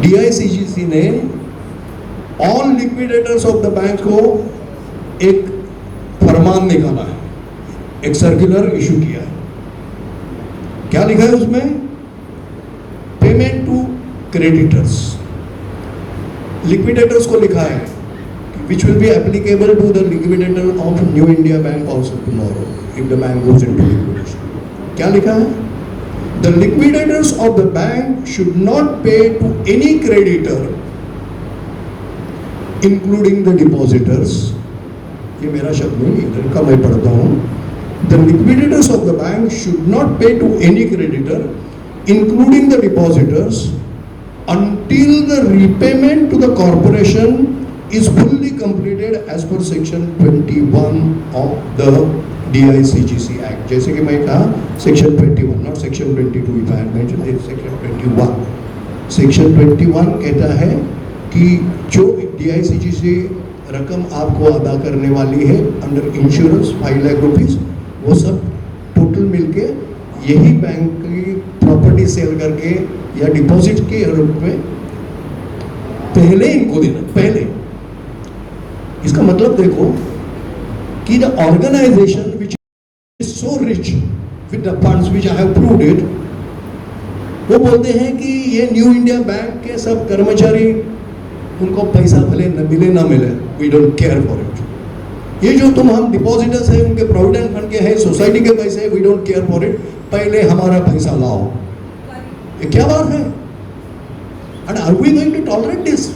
[SPEAKER 1] DICGC ने all liquidators of the bank को एक फरमान निकाला है, एक सर्कुलर इशू किया है। क्या लिखा है उसमें? पेमेंट टू क्रेडिटर्स, लिक्विडेटर्स को लिखा है which will be applicable to the liquidator of New India Bank also tomorrow if the bank goes into liquidation. क्या लिखा है? The liquidators of the bank should not pay to any creditor including the depositors. ये मेरा शब्द नहीं, इधर का मैं पढ़ता हूँ। The liquidators of the bank should not pay to any creditor including the depositors until the repayment to the corporation is fully completed as per section 21 of the DICGC Act. जैसे कि मैं कहा section 21, not section 22 if I had mentioned it, section 21. Section 21 कहता है कि जो DICGC रकम आपको अदा करने वाली है अंडर इंश्योरेंस 5 लाख रुपीस, वो सब टोटल मिलके यही बैंक की प्रॉपर्टी सेल करके या डिपॉजिट के रूप में पहले इनको देना, पहले। इसका मतलब देखो कि the organisation which is so rich with the funds which I have proved it, वो बोलते हैं कि ये न्यू इंडिया बैंक के सब कर्मचारी, उनको पैसा भले न मिले ना मिले, we don't care for it. ये जो हम डिपॉजिटर्स हैं, उनके प्रोविडेंट फंड के हैं, सोसाइटी के पैसे, we don't care for it, पहले हमारा पैसा लाओ। ये क्या बात है? And are we going to tolerate this?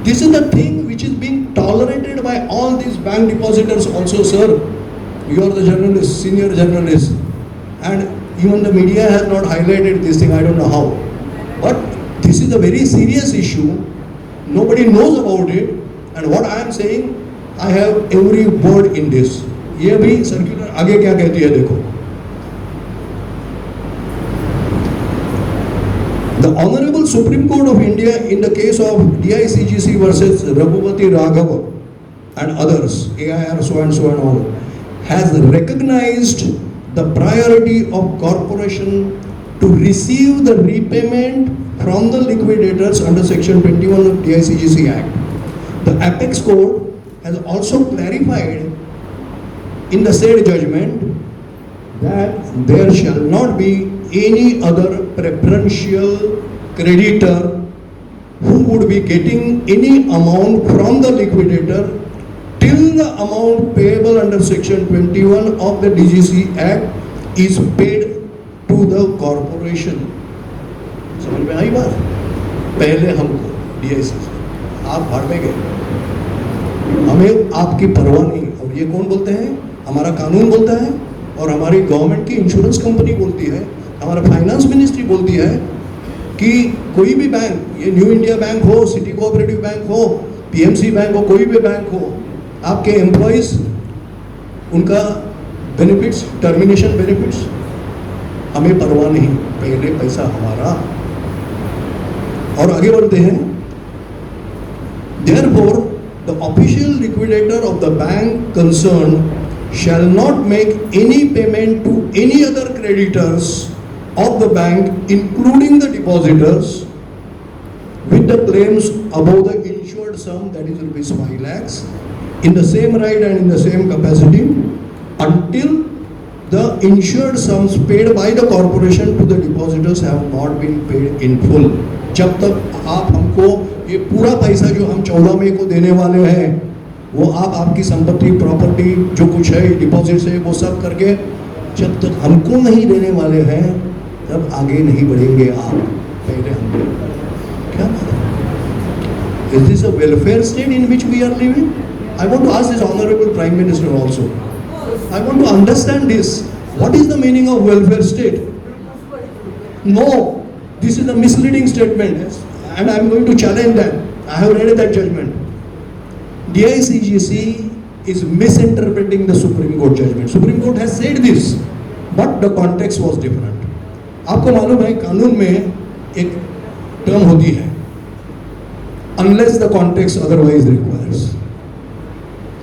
[SPEAKER 1] This is the thing which is being tolerated by all these bank depositors also, sir. You are the journalist, senior journalist, and even the media has not highlighted this thing. I don't know how, but this is a very serious issue. Nobody knows about it, and what I am saying, I have every word in this. ये भी circular आगे क्या कहती है देखो। The Honorable Supreme Court of India in the case of DICGC versus Raghupati Raghav and others, AIR so and all, has recognized the priority of corporation to receive the repayment from the liquidators under section 21 of DICGC Act. The Apex Court has also clarified in the said judgment that there shall not be any other preferential creditor who would be getting any amount from the liquidator till the amount payable under section 21 of the DGC Act is paid to the corporation. समझ में आई बात? पहले हमको DICGC, आप भाड़ में गए, हमें आपकी परवाह नहीं। और ये कौन बोलते हैं? हमारा कानून बोलता है, और हमारी गवर्नमेंट की इंश्योरेंस कंपनी बोलती है, हमारा फाइनेंस मिनिस्ट्री बोलती है कि कोई भी बैंक, ये न्यू इंडिया बैंक हो, सिटी कोऑपरेटिव बैंक हो, PMC बैंक हो, कोई भी बैंक हो, आपके एम्प्लॉइज, उनका बेनिफिट्स, टर्मिनेशन बेनिफिट्स, हमें परवाह नहीं, पहले पैसा हमारा। और आगे बढ़ते हैं। Therefore, the official liquidator of the bank concerned shall not make any payment to any other creditors of the bank, including the depositors, with the claims above the insured sum, that is rupees 5 lakhs, in the same right and in the same capacity, until the insured sums paid by the corporation to the depositors have not been paid in full. जब तक आप हमको ये पूरा पैसा जो हम 14 मई को देने वाले हैं, वो आप आपकी संपत्ति, प्रॉपर्टी जो कुछ है, डिपॉजिट से, वो सब करके जब तक हमको नहीं देने वाले हैं, तब आगे नहीं बढ़ेंगे आप। पहले हम क्या? Is this a welfare state in which we are living? I want to ask this Honorable Prime Minister also. I want to understand this. What is the meaning of welfare state? No, this is a misleading statement, and I am going to challenge that. I have read that judgment. DICGC is misinterpreting the Supreme Court judgment. Supreme Court has said this, but the context was different. आपको मालूम है कानून में एक term होती है, unless the context otherwise requires.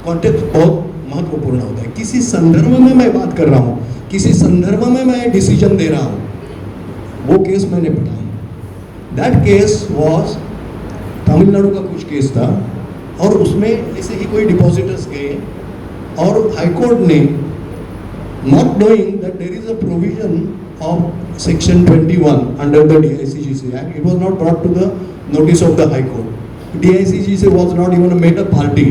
[SPEAKER 1] Context बहुत महत्वपूर्ण होता है। किसी संदर्भ में मैं बात कर रहा हूँ, किसी संदर्भ में मैं डिसीजन दे रहा हूँ, वो केस मैंने पढ़ा, दैट केस वॉज तमिलनाडु का कुछ केस था, और उसमें ऐसे ही कोई डिपॉजिटर्स गए और हाईकोर्ट ने, not knowing that there is a provision of section 21 under the DICGC Act, it was not brought to the notice of the High Court. DICGC was not even made a party,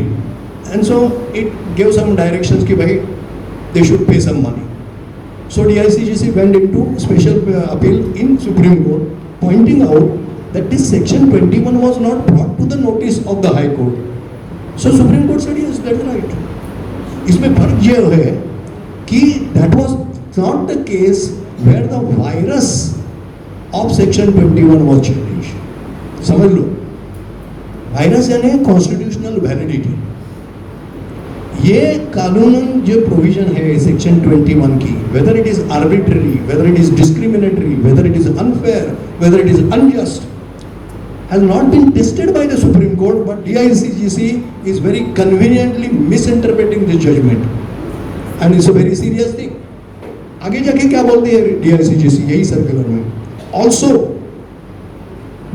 [SPEAKER 1] and so it gave some directions कि भाई they should pay some money. So DICGC went into special appeal in Supreme Court, pointing out that this section 21 was not brought to the notice of the High Court. So Supreme Court said yes, that's right. इसमें फर्क ये है कि that was not the case where the virus of section 21 was changed. समझ लो, virus यानी constitutional validity. ये कानूनन जो प्रोविजन है सेक्शन 21 की, whether it is arbitrary, whether it is discriminatory, whether it is unfair, whether it is unjust, has not been tested by the Supreme Court, but DICGC is very conveniently misinterpreting this judgment, and it's a very serious thing. आगे जाके क्या बोलती है DICGC यही circular में, also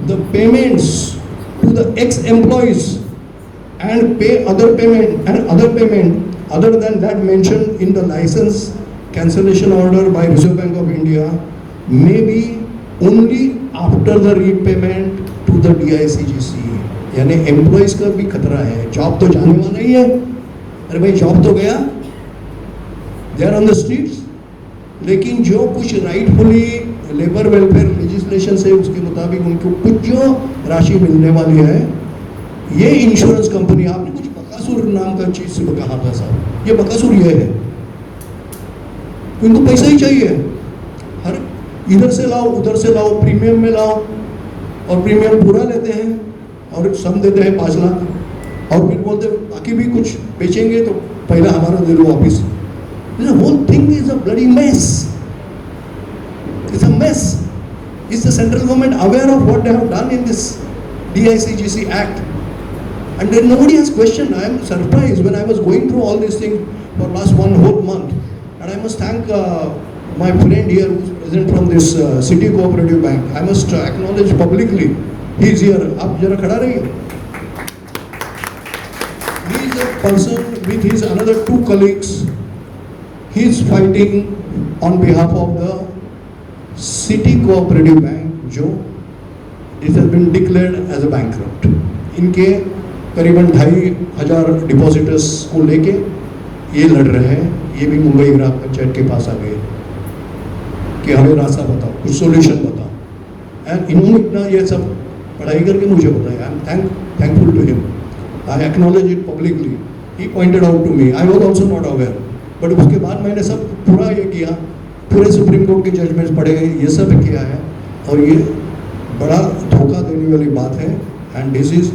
[SPEAKER 1] the payments to the ex-employees and pay other payment other than that mentioned in the license cancellation order by Reserve Bank of India may be only after the repayment to the DICGC. यानी employees का भी खतरा है, job तो जाने वाला ही है, अरे भाई जॉब तो गया, they are on the streets, लेकिन जो कुछ राइटफुली लेबर वेलफेयर लेजिस्लेशन से उसके मुताबिक उनको कुछ जो राशि मिलने वाली है, ये इंश्योरेंस कंपनी, आपने कुछ बकासुर नाम का चीज से कहा था साहब, ये बकासुर ये है, उनको पैसा ही चाहिए, हर इधर से लाओ उधर से लाओ, प्रीमियम में लाओ, और प्रीमियम पूरा लेते हैं और सम देते हैं 5 लाख, और फिर बोलते हैं बाकी भी कुछ बेचेंगे तो पहला हमारा दे दो वापिस। The whole thing is a bloody mess. It's a mess. Is the central government aware of what they have done in this DICGC Act? And then nobody has questioned. I am surprised when I was going through all these things for last 1 whole month. And I must thank my friend here who is present from this City Cooperative Bank. I must acknowledge publicly. He is here. आप जरा खड़ा रहिए. He is a person with his another 2 colleagues. He is fighting on behalf of the City Cooperative Bank, जो it has been declared as a bankrupt. इनके करीबन 2,500 depositors को लेके ये लड़ रहे हैं। ये भी मुंबई ग्राम पंचायत के पास आ गए कि हमें रास्ता बताओ, कुछ सॉल्यूशन बताओ। एंड इन्होंने इतना ये सब पढ़ाई करके मुझे बताया। I am thankful to him, I acknowledge it publicly. He pointed out to me, I was also not aware, but उसके बाद मैंने सब पूरा ये किया, पूरे सुप्रीम कोर्ट के जजमेंट्स पढ़े, ये सब किया है, और ये बड़ा धोखा देने वाली बात है। And this is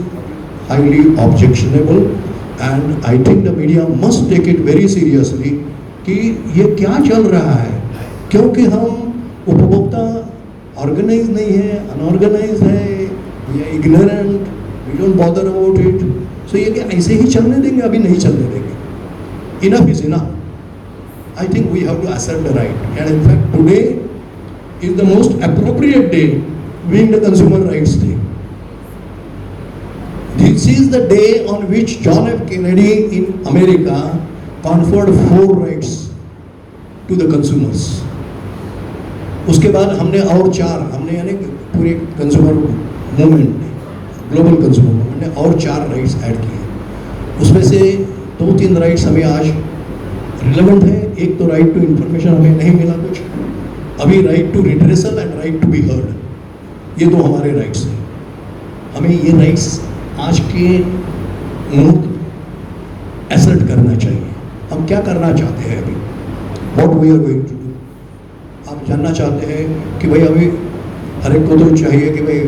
[SPEAKER 1] highly objectionable, and I think the media must take it very seriously कि ये क्या चल रहा है, क्योंकि हम उपभोक्ता ऑर्गेनाइज नहीं है, अनऑर्गेनाइज है, या ignorant, we don't bother about it. So ये कि ऐसे ही चलने देंगे, अभी नहीं चलने देंगे। Enough is enough. I think we have to assert the right, and in fact today is the most appropriate day, being the Consumer Rights Day. This is the day on which John F. Kennedy in America conferred 4 rights to the consumers. उसके बाद हमने और 4, हमने यानी पूरे consumer movement ने, global consumer movement ने और 4 राइट्स ऐड किए। उसमें से 2-3 राइट्स हमें आज रिलेवेंट है। एक तो राइट टू इंफॉर्मेशन हमें नहीं मिला कुछ, अभी right to redressal and right to be heard, ये 2 हमारे राइट्स हैं। हमें ये राइट्स आज के मुहूर्त एसर्ट करना चाहिए। हम क्या करना चाहते हैं अभी, what we are going to do. आप जानना चाहते हैं कि भाई अभी हर एक को तो चाहिए कि भाई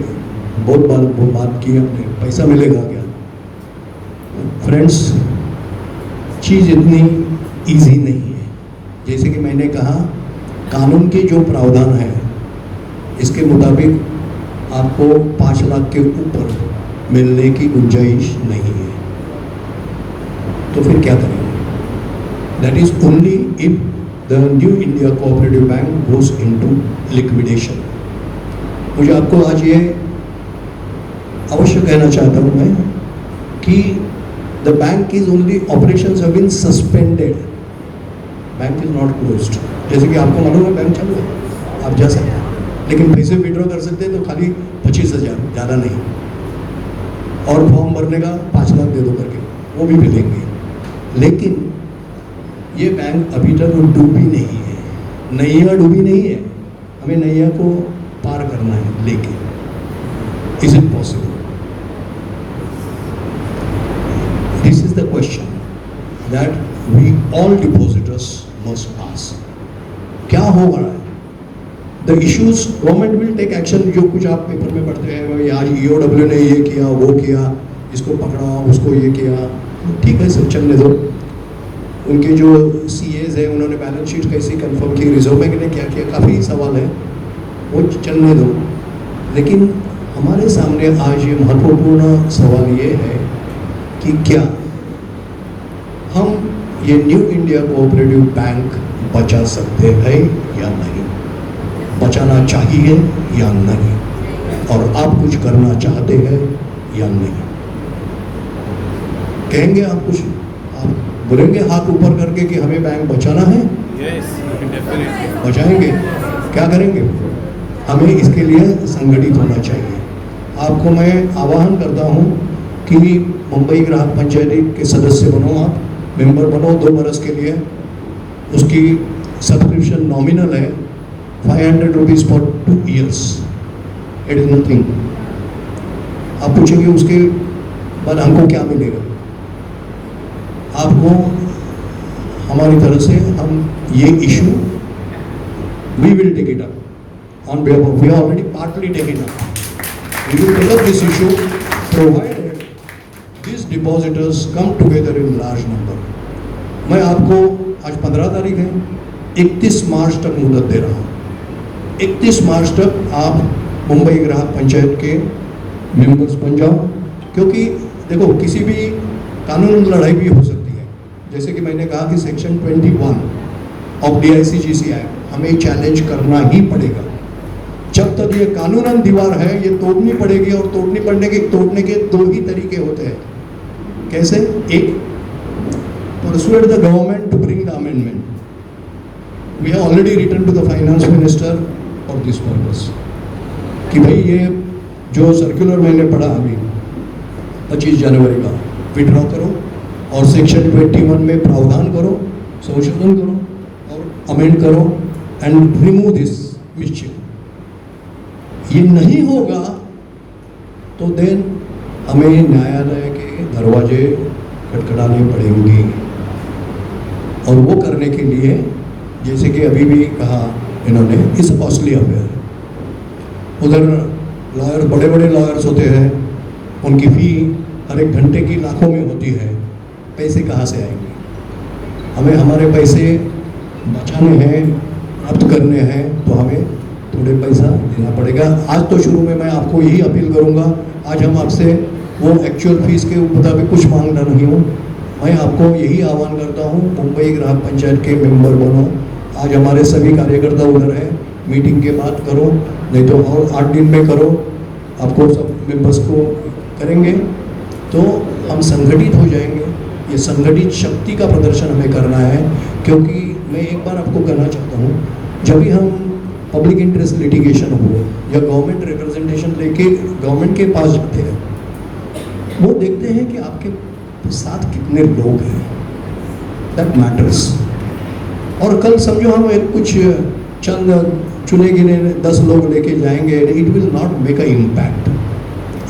[SPEAKER 1] बहुत बात की हमने, पैसा मिलेगा क्या। फ्रेंड्स, चीज़ इतनी ईजी नहीं है। जैसे कि मैंने कहा, कानून के जो प्रावधान है इसके मुताबिक आपको 5 लाख के ऊपर मिलने की गुंजाइश नहीं है, तो फिर क्या करेंगे। That is only if the new India cooperative bank goes into liquidation. मुझे आपको आज ये अवश्य कहना चाहता हूँ मैं कि the bank is only operations have been suspended, bank is not closed. जैसे कि आपको मालूम है बैंक चालू है, आप जा सकते हैं, लेकिन पैसे विड्रॉ कर सकते हैं तो खाली 25,000, ज़्यादा नहीं, और फॉर्म भरने का 5 लाख दे दो करके वो भी मिलेंगे। लेकिन ये बैंक अभी तक डूबी नहीं है, नैया डूबी नहीं है, हमें नैया को पार करना है। लेकिन is it possible? This is the question that we all depositors must ask. क्या हो रहा है? The issues, government will take action. जो कुछ आप पेपर में पढ़ते हैं, आज EOW ने ये किया, वो किया, इसको पकड़ा, उसको ये किया, ठीक है, सब चलने दो। उनके जो CAs हैं उन्होंने बैलेंस शीट कैसी कंफर्म की, रिजर्व बैंक ने क्या किया, काफ़ी सवाल है, वो चलने दो। लेकिन हमारे सामने आज ये महत्वपूर्ण सवाल ये है कि क्या हम ये न्यू इंडिया कोऑपरेटिव बैंक बचा सकते हैं या नहीं, बचाना चाहिए या नहीं, और आप कुछ करना चाहते हैं या नहीं। कहेंगे आप कुछ, आप बोलेंगे हाथ ऊपर करके कि हमें बैंक बचाना है?
[SPEAKER 2] Yes, definitely.
[SPEAKER 1] बचाएंगे। क्या करेंगे? हमें इसके लिए संगठित होना चाहिए। आपको मैं आह्वान करता हूँ कि मुंबई ग्राहक पंचायत के सदस्य बनो, आप मेंबर बनो 2 बरस के लिए। उसकी सब्सक्रिप्शन नॉमिनल है, 500 rupees for 2 years, it is nothing. आप पूछेंगे उसके बाद हमको क्या मिलेगा? आपको हमारी तरफ से हम ये issue we will take it up on behalf of, we are already partly take it up, we will take up this issue provided this depositors come together in large number. मैं आपको आज 15 तारीख है, 31 मार्च तक मुहलत दे रहा हूँ। 31 मार्च तक आप मुंबई ग्राहक पंचायत के मेंबर्स बन जाओ, क्योंकि देखो किसी भी कानून लड़ाई भी हो सकती है। जैसे कि मैंने कहा कि सेक्शन 21 ऑफ DICGC एक्ट हमें चैलेंज करना ही पड़ेगा। जब तक ये कानूनन दीवार है, ये तोड़नी पड़ेगी, और तोड़ने के 2 ही तरीके होते हैं। कैसे? एक, persuade the government to bring the amendment. We have already written to the finance minister for this purpose कि भाई ये जो सर्कुलर मैंने पढ़ा अभी 25 जनवरी का, विड्रॉ करो और सेक्शन 21 में प्रावधान करो, संशोधन करो और अमेंड करो एंड रिमूव दिस मिसचिफ। ये नहीं होगा तो देन हमें न्यायालय के दरवाजे खटखटाने पड़ेंगे, और वो करने के लिए जैसे कि अभी भी कहा इन्होंने, इस कॉस्टली अफेयर। उधर लॉयर, बड़े बड़े लॉयर्स होते हैं, उनकी फ़ी हर एक घंटे की लाखों में होती है, पैसे कहाँ से आएंगे? हमें हमारे पैसे बचाने हैं, प्राप्त करने हैं, तो हमें थोड़े पैसा देना पड़ेगा। आज तो शुरू में मैं आपको यही अपील करूंगा, आज हम आपसे वो एक्चुअल फीस के मुताबिक कुछ मांगना नहीं हूँ, मैं आपको यही आह्वान करता हूँ, मुंबई ग्राहक पंचायत के मेंबर बनो। आज हमारे सभी कार्यकर्ता उधर हैं, मीटिंग के बाद करो, नहीं तो और 8 दिन में करो, आपको सब मेंबर्स को करेंगे तो हम संगठित हो जाएंगे। ये संगठित शक्ति का प्रदर्शन हमें करना है, क्योंकि मैं एक बार आपको कहना चाहता हूँ, जब भी हम पब्लिक इंटरेस्ट लिटिगेशन हो या गवर्नमेंट रिप्रेजेंटेशन लेके गवर्नमेंट के पास जाते हैं, वो देखते हैं कि आपके साथ कितने लोग हैं, दैट मैटर्स। और कल समझो हम एक कुछ चंद चुने गिने 10 लोग लेके जाएंगे, it will not make a impact.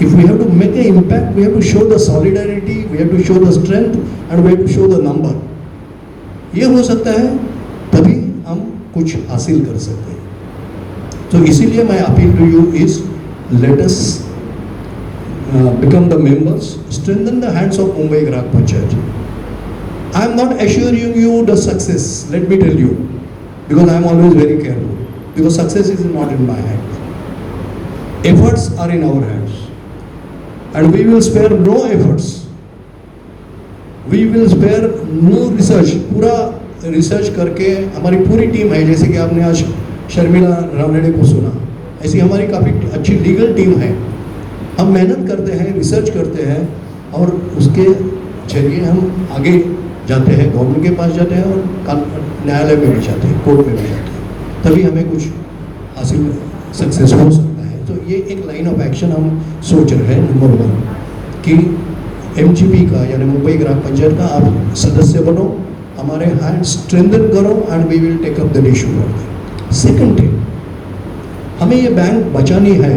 [SPEAKER 1] If we have to make an impact, we have to show the solidarity, we have to show the strength, and we have to show the number. ये हो सकता है, तभी हम कुछ हासिल कर सकते हैं। तो इसीलिए मैं appeal to you is, let us become the members, strengthen the hands of Mumbai Grahak Panchayat. I am not assuring you the success, let me tell you, because I am always very careful, because success is not in my hands. Efforts are in our hands. And we will spare no efforts, we will spare no research। पूरा research करके हमारी पूरी team है, जैसे कि आपने आज शर्मिला रावनेडे को सुना, ऐसी हमारी काफ़ी अच्छी लीगल टीम है। हम मेहनत करते हैं, रिसर्च करते हैं और उसके जरिए हम आगे जाते हैं, गवर्नमेंट के पास जाते हैं और न्यायालय में भी जाते हैं, कोर्ट में भी जाते हैं, तभी हमें कुछ हासिल सक्सेस हो सकता है। तो ये एक लाइन ऑफ एक्शन हम सोच रहे हैं। नंबर 1 कि MGP का यानी मुंबई ग्राम पंचायत का आप सदस्य बनो, हमारे हैंड स्ट्रेंथन करो and we will take up the issue for. Second thing, हमें ये बैंक बचानी है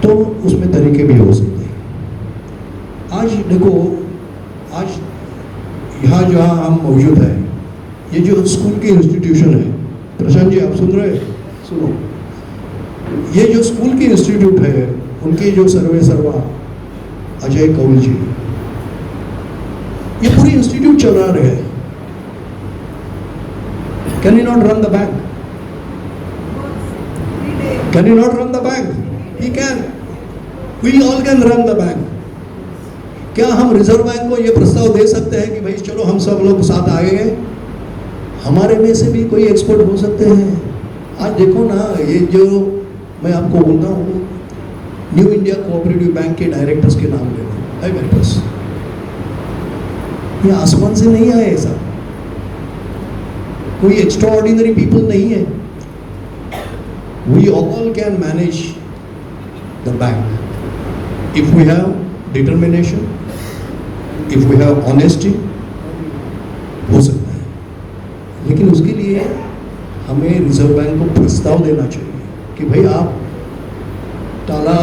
[SPEAKER 1] तो उसमें तरीके भी हो सकते हैं। आज देखो, आज यहाँ जहाँ हम मौजूद हैं, ये जो स्कूल की इंस्टीट्यूशन है, प्रशांत जी आप सुन रहे हैं? सुनो, ये जो स्कूल की इंस्टीट्यूट है, उनके जो सर्वा अजय कौल जी, ये पूरी इंस्टीट्यूट चला रहे हैं। Can you not run the bank? Can you not run the bank? He can, we all can run the bank. क्या हम रिजर्व बैंक को ये प्रस्ताव दे सकते हैं कि भाई चलो हम सब लोग साथ आए हैं, हमारे में से भी कोई एक्सपर्ट हो सकते हैं? आज देखो ना, ये जो मैं आपको बोलता हूँ, न्यू इंडिया कोऑपरेटिव बैंक के डायरेक्टर्स के नाम ले लो, डायरेक्टर्स, ये आसमान से नहीं आए, ऐसा कोई एक्स्ट्रा ऑर्डिनरी पीपल नहीं है। We all can manage the bank if we have determination, if we have honesty, हो सकता है। लेकिन उसके लिए हमें रिजर्व बैंक को प्रस्ताव देना चाहिए कि भाई आप ताला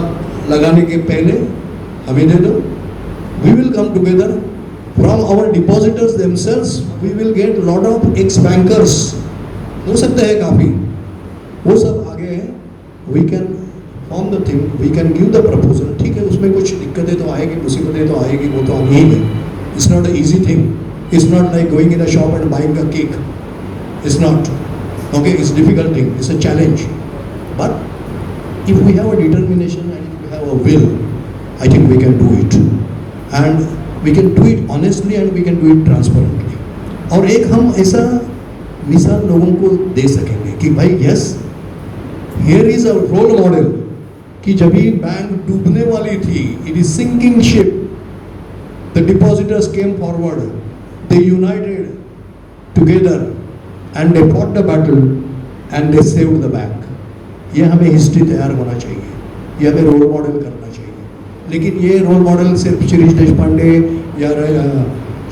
[SPEAKER 1] लगाने के पहले हमें दे दो, we will come together from our depositors themselves, we will get lot of ex bankers, हो सकता है काफ़ी, वो सब आगे हैं, we can form the thing, we can give the proposal. ठीक है, उसमें कुछ दिक्कतें तो आएगी, मुसीबतें तो आएगी, वो तो आनी है। It's not a easy thing, it's not like going in a shop and buying a cake, it's not, okay, it's a difficult thing, it's a challenge, but if we have a determination and if we have a will, I think we can do it, and we can do it honestly and we can do it transparently। और एक हम ऐसा मिसाल लोगों को दे सकेंगे कि भाई yes, here is a role model, कि जब भी बैंक डूबने वाली थी, it is sinking ship, the depositors came forward, they united together and they fought the battle and they saved the bank। ये हमें हिस्ट्री तैयार होना चाहिए, ये हमें रोल मॉडल करना चाहिए। लेकिन ये रोल मॉडल सिर्फ शिरीष देशपांडे या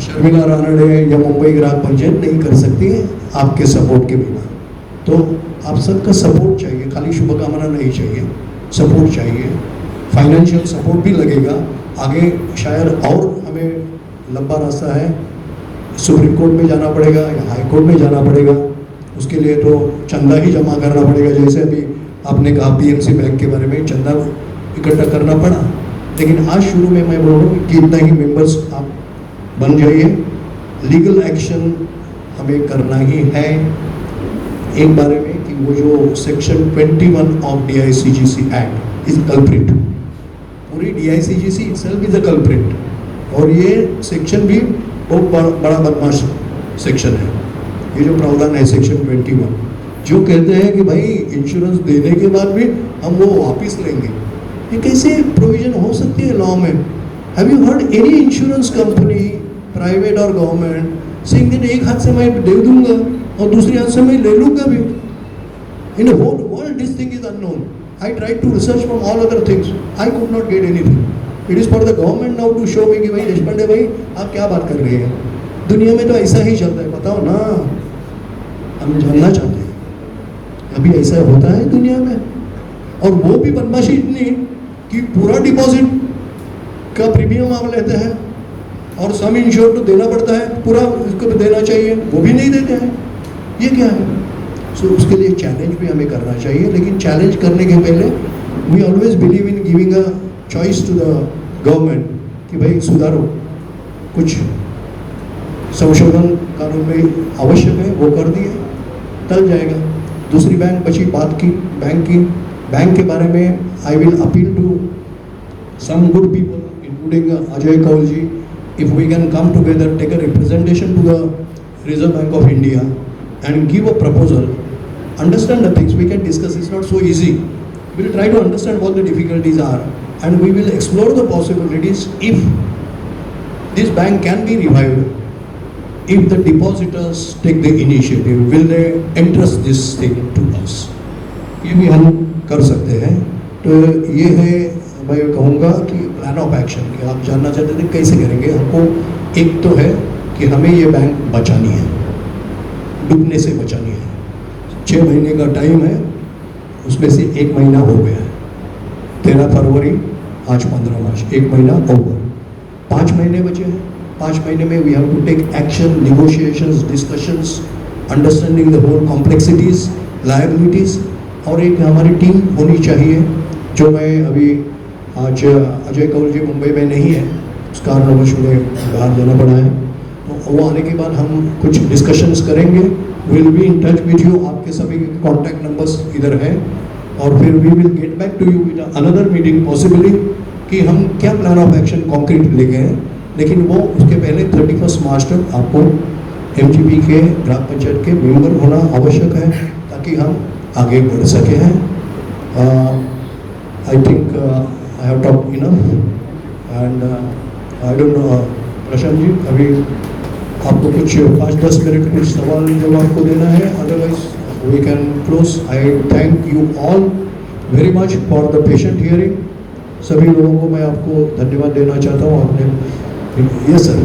[SPEAKER 1] शर्मिला रानडे या मुंबई ग्राम पंचायत नहीं कर सकती है आपके सपोर्ट के बिना। तो आप सबका सपोर्ट चाहिए, खाली शुभकामना नहीं चाहिए, सपोर्ट चाहिए, फाइनेंशियल सपोर्ट भी लगेगा। आगे शायद और हमें लंबा रास्ता है, सुप्रीम कोर्ट में जाना पड़ेगा या हाई कोर्ट में जाना पड़ेगा, उसके लिए तो चंदा ही जमा करना पड़ेगा। जैसे अभी आपने कहा PMC बैंक के बारे में चंदा इकट्ठा करना पड़ा, लेकिन आज शुरू में मैं बोल रहा हूँ कि इतना ही मेंबर्स आप बन जाइए, लीगल एक्शन हमें करना ही है। एक बारे में कि वो जो section 21 of DICGC act is culprit, पूरी DICGC itself is a culprit, और ये सेक्शन भी बहुत बड़ा बदमाश सेक्शन है। ये जो प्रावधान है सेक्शन 21, जो कहते हैं कि भाई इंश्योरेंस देने के बाद भी हम वो वापस लेंगे, ये कैसे प्रोविजन हो सकती है लॉ में? Have you heard any insurance company, private और गवर्नमेंट, सेइंग दैट एक हाथ से मैं दे दूंगा और दूसरे हाथ से मैं ले लूंगा भी? In the whole world this thing is unknown. I tried to research from all other things, I could not get anything. It is for the government now to show me कि भाई देशपांडे भाई आप क्या बात कर रहे हैं, दुनिया में तो ऐसा ही चलता है, बताओ ना, हम जानना चाहते हैं अभी ऐसा होता है दुनिया में। और वो भी बदमाशी इतनी कि पूरा डिपॉजिट का प्रीमियम आप लेते हैं और सम इंश्योर तो देना पड़ता है, पूरा इसको देना चाहिए, वो भी नहीं देते हैं, ये क्या है? सो उसके लिए चैलेंज भी हमें करना चाहिए, लेकिन चैलेंज करने के पहले we always believe in giving a choice to the government कि भाई सुधारो, कुछ संशोधन कानून में आवश्यक है वो कर दिए, टल जाएगा। दूसरी बैंक बची बात की बैंक की, बैंक के बारे में I will appeal to some good people including Ajay Kaul ji, if we can come together, take a representation to the Reserve Bank of India and give a proposal, understand the things, we can discuss, it's not so easy, We'll try to understand what the difficulties are, and we will explore the possibilities if this bank can be revived. If the depositors take the initiative, will they entrust this thing to us? ये भी हम कर सकते हैं. तो ये है, मैं कहूँगा कि प्लान ऑफ एक्शन. आप जानना चाहते थे कैसे करेंगे. हमको एक तो है कि हमें ये बैंक बचानी है, डूबने से बचानी है. 6 महीने का टाइम है, उसमें से 1 महीना हो गया है. 13 फरवरी, आज 15 मार्च, 1 महीना ओवर. 5 महीने बचे हैं. 5 महीने में we have to take action, negotiations, discussions, understanding the whole complexities, liabilities. और एक हमारी टीम होनी चाहिए, जो मैं अभी आज अजय कौर जी मुंबई में नहीं है, उस कारणवश मुझे बाहर जाना पड़ा है. तो वो आने के बाद हम कुछ डिस्कशंस करेंगे. Will be in touch with you. आपके सभी कॉन्टैक्ट नंबर्स इधर हैं. और फिर we will get back to you with another meeting possibly, कि हम क्या प्लान ऑफ एक्शन कॉन्क्रीट लेके हैं. लेकिन वो उसके पहले 31 मार्च तक आपको MGP के ग्राम पंचायत के मेंबर होना आवश्यक है, ताकि हम आगे बढ़ सके हैं. I think I have talked enough and I don't know Prashant ji, अभी आपको कुछ 5-10 मिनट कुछ सवाल जवाब को देना है, otherwise we can close. I thank you all very much for the patient hearing. सभी लोगों को मैं आपको धन्यवाद देना चाहता हूँ. आपने, यस सर.